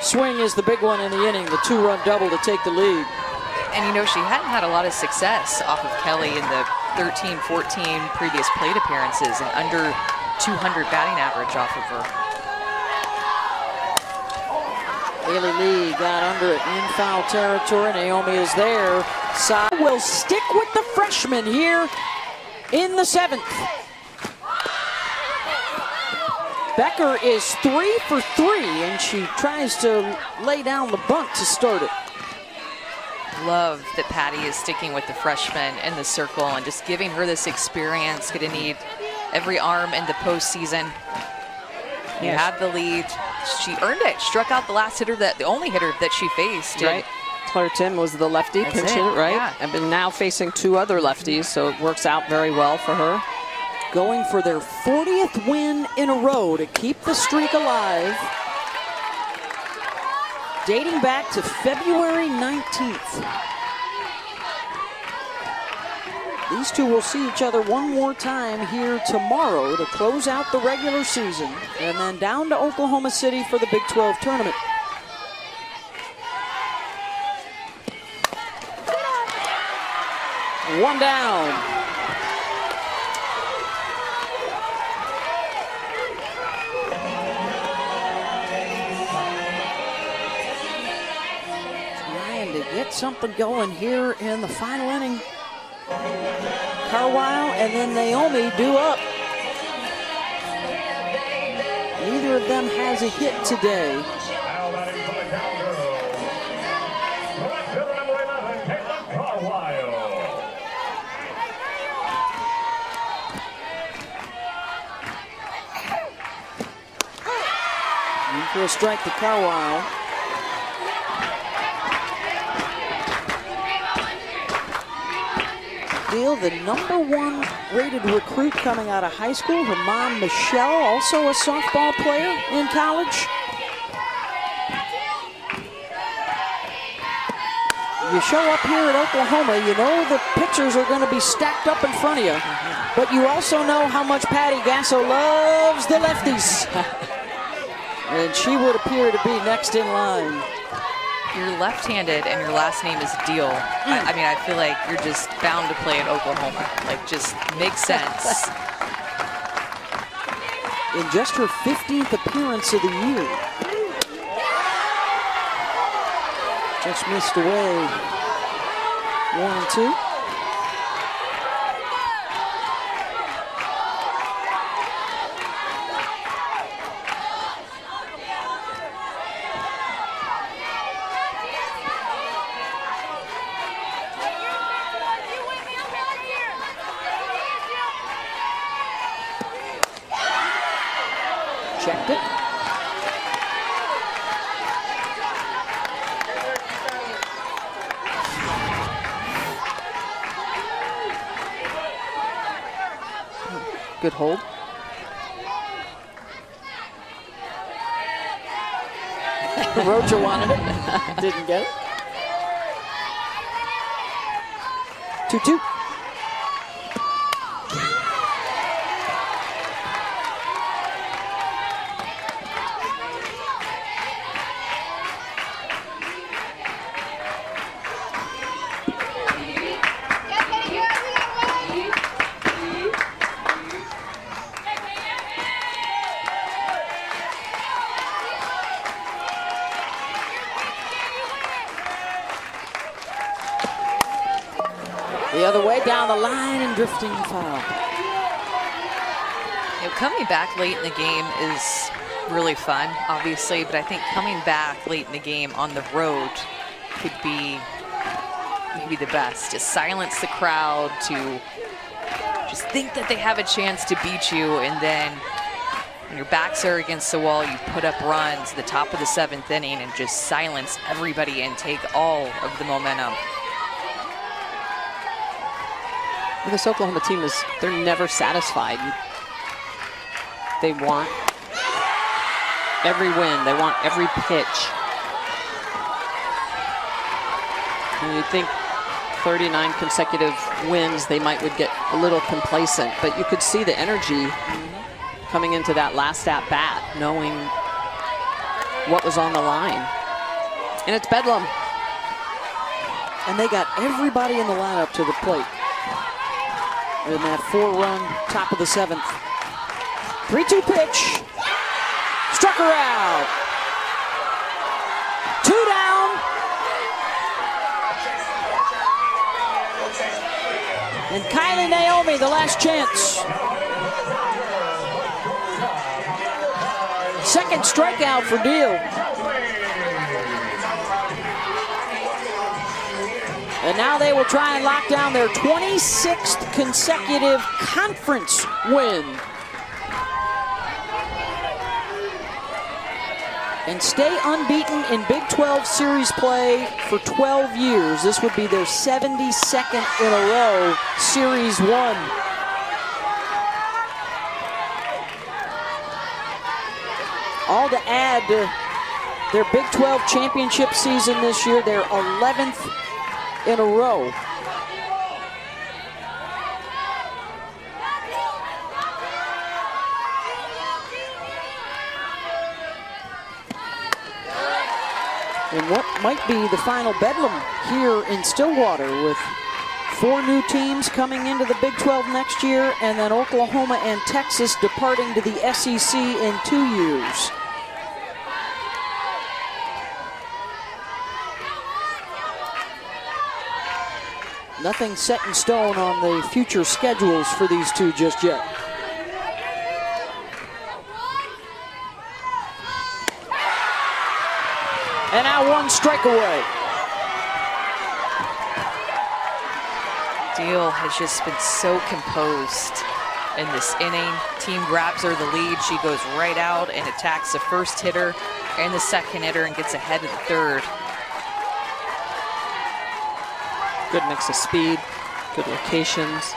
swing is the big one in the inning, the 2-run double to take the lead. And you know, she hadn't had a lot of success off of Kelly in the 13, 14 previous plate appearances, and under 200 batting average off of her. Haley Lee got under it in foul territory. Naomi is there. Will stick with the freshman here in the 7th. Becker is 3 for 3, and she tries to lay down the bunt to start it. Love that Patty is sticking with the freshman in the circle and just giving her this experience. Going to need every arm in the postseason. You had the lead. She earned it. Struck out the last hitter, the only hitter that she faced. Right. Claire Tim was the lefty pinch hitter, right? Yeah. And been now facing 2 other lefties, so it works out very well for her. Going for their 40th win in a row to keep the streak alive. Dating back to February 19th. These two will see each other one more time here tomorrow to close out the regular season, and then down to Oklahoma City for the Big 12 tournament. One down. Trying to get something going here in the final inning. Carwile and then Naomi due up. Neither of them has a hit today. In for a strike to Carwile. The #1 rated recruit coming out of high school. Her mom, Michelle, also a softball player in college. You show up here at Oklahoma, you know the pitchers are going to be stacked up in front of you. But you also know how much Patty Gasso loves the lefties. And she would appear to be next in line. You're left-handed and your last name is Deal. I mean, I feel like you're just bound to play at Oklahoma. Like, just makes sense. In just her 15th appearance of the year. Just missed away. 1-2. Checked it. Good hold. Rocha wanted it. Didn't get it. 2-2. The other way down the line and drifting foul. You know, coming back late in the game is really fun, obviously, but I think coming back late in the game on the road could be the best. To silence the crowd, to just think that they have a chance to beat you, and then when your backs are against the wall, you put up runs at the top of the 7th inning and just silence everybody and take all of the momentum. This Oklahoma team they're never satisfied. They want every win. They want every pitch. And you'd think 39 consecutive wins, they would get a little complacent, but you could see the energy coming into that last at bat, knowing what was on the line. And it's bedlam. And they got everybody in the lineup to the plate in that 4-run top of the 7th. 3-2 pitch. Struck her out. 2 down. And Kylie Naomi, the last chance. Second strikeout for Deal. And now they will try and lock down their 26th consecutive conference win. And stay unbeaten in Big 12 series play for 12 years. This would be their 72nd in a row, Series 1. All to add to their Big 12 championship season this year, their 11th in a row. And what might be the final bedlam here in Stillwater, with 4 new teams coming into the Big 12 next year, and then Oklahoma and Texas departing to the SEC in 2 years. Nothing set in stone on the future schedules for these two just yet. And now 1 strike away. Deal has just been so composed in this inning. Team grabs her the lead. She goes right out and attacks the first hitter and the second hitter and gets ahead of the third. Good mix of speed, good locations.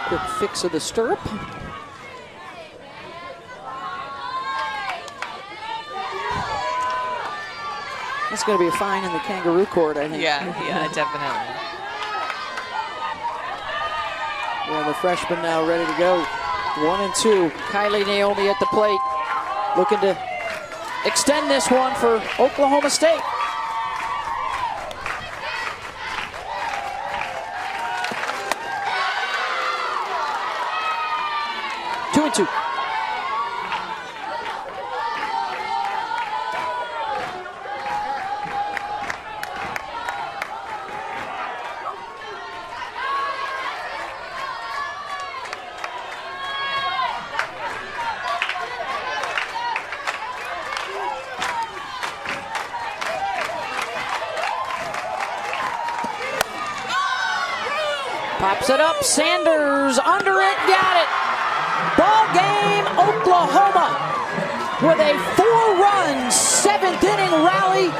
Quick fix of the stirrup. That's going to be a fine in the kangaroo court, I think. Yeah, definitely. Well, the freshman now ready to go. 1-2. Kylie Naomi at the plate, looking to extend this one for Oklahoma State. Two. Pops it up, Sanders under it, got it. Ball game, Oklahoma with a 4-run, 7th inning rally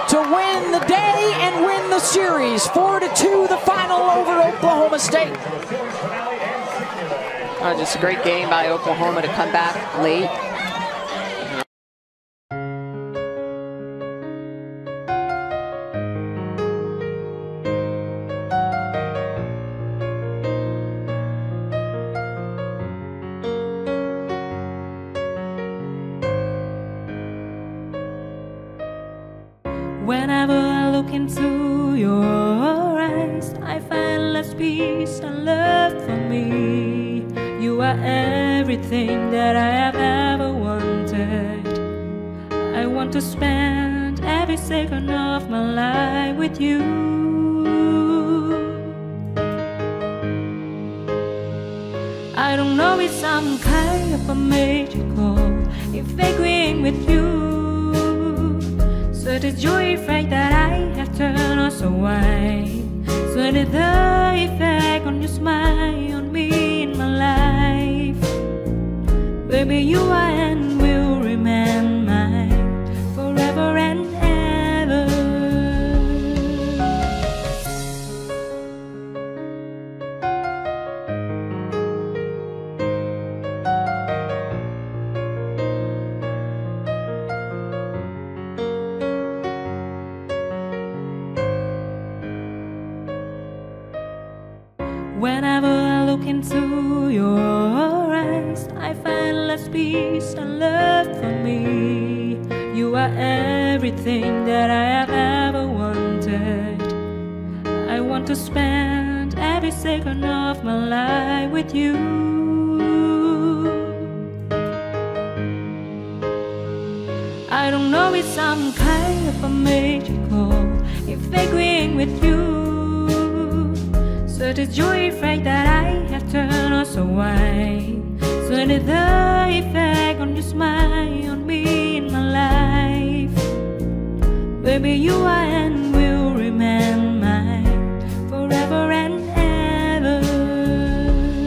to win the day and win the series. 4-2 the final over Oklahoma State. Just a great game by Oklahoma to come back late. Whenever I look into your eyes, I find less peace and love for me. You are everything that I have ever wanted. I want to spend every second of my life with you. I don't know if some kind of a magical if agreeing with you. So the joy effect that I have turned us away. So did the effect on your smile on me in my life. Baby, you are and will remain mine forever and ever. Whenever I look into your eyes, I find less peace and love for me. You are everything that I have ever wanted. I want to spend every second of my life with you. I don't know if some kind of a magical if agreeing with you. So the joy effect that I have turned us away. So did the effect on your smile on me in my life. Baby, you are and will remain mine forever and ever.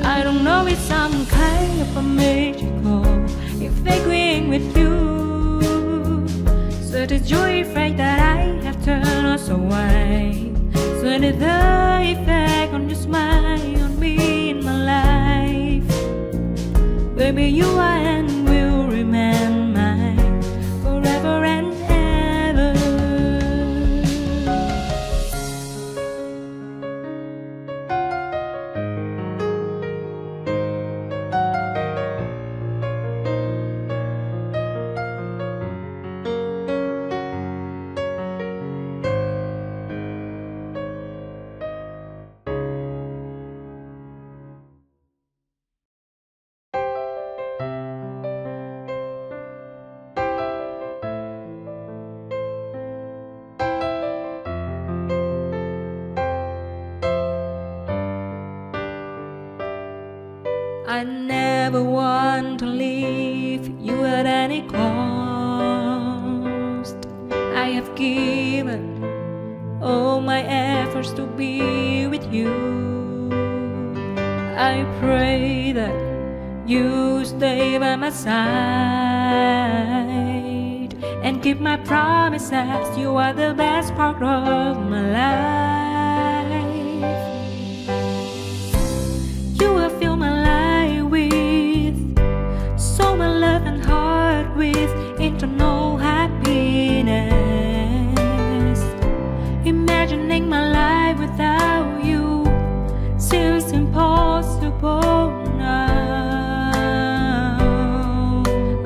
I don't know if some kind of a magical if agreeing with you. So the joy effect that I have turned us away. So did the effect on your smile on me in my life. Baby, you are and will remain mine forever and ever. I never want to leave you at any cost. I have given all my efforts to be with you. I pray that you stay by my side and keep my promises. You are the best part of my life. You will fill my life with so much love and heart with internal happiness. Imagining my life without you seems impossible now.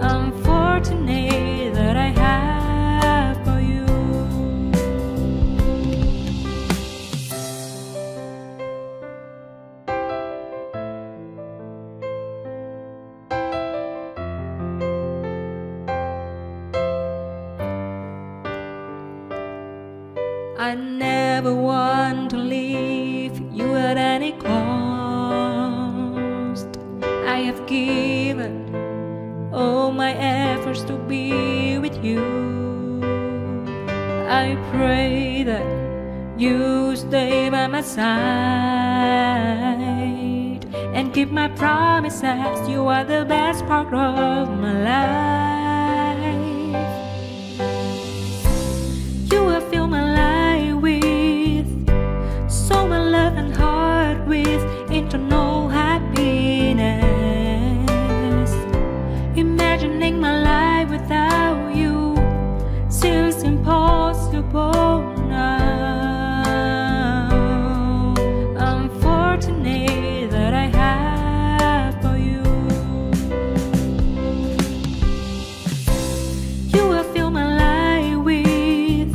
I'm fortunate that I have for you. I never want to leave you at any cost. I have given all my efforts to be with you. I pray that You stay by my side and keep my promises. You are the best part of my life. You will fill my life with so much love and heart with internal happiness. Imagining my life without you seems impossible now. I'm fortunate that I have for you. You will fill my life with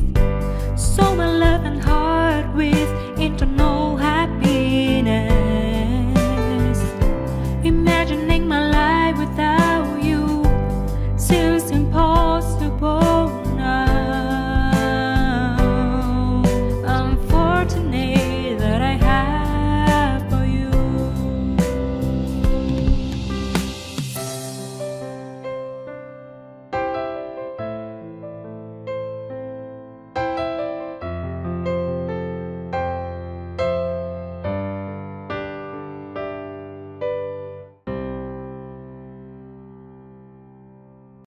so much love and heart with internal happiness. Imagining my life without you seems impossible now. I'm fortunate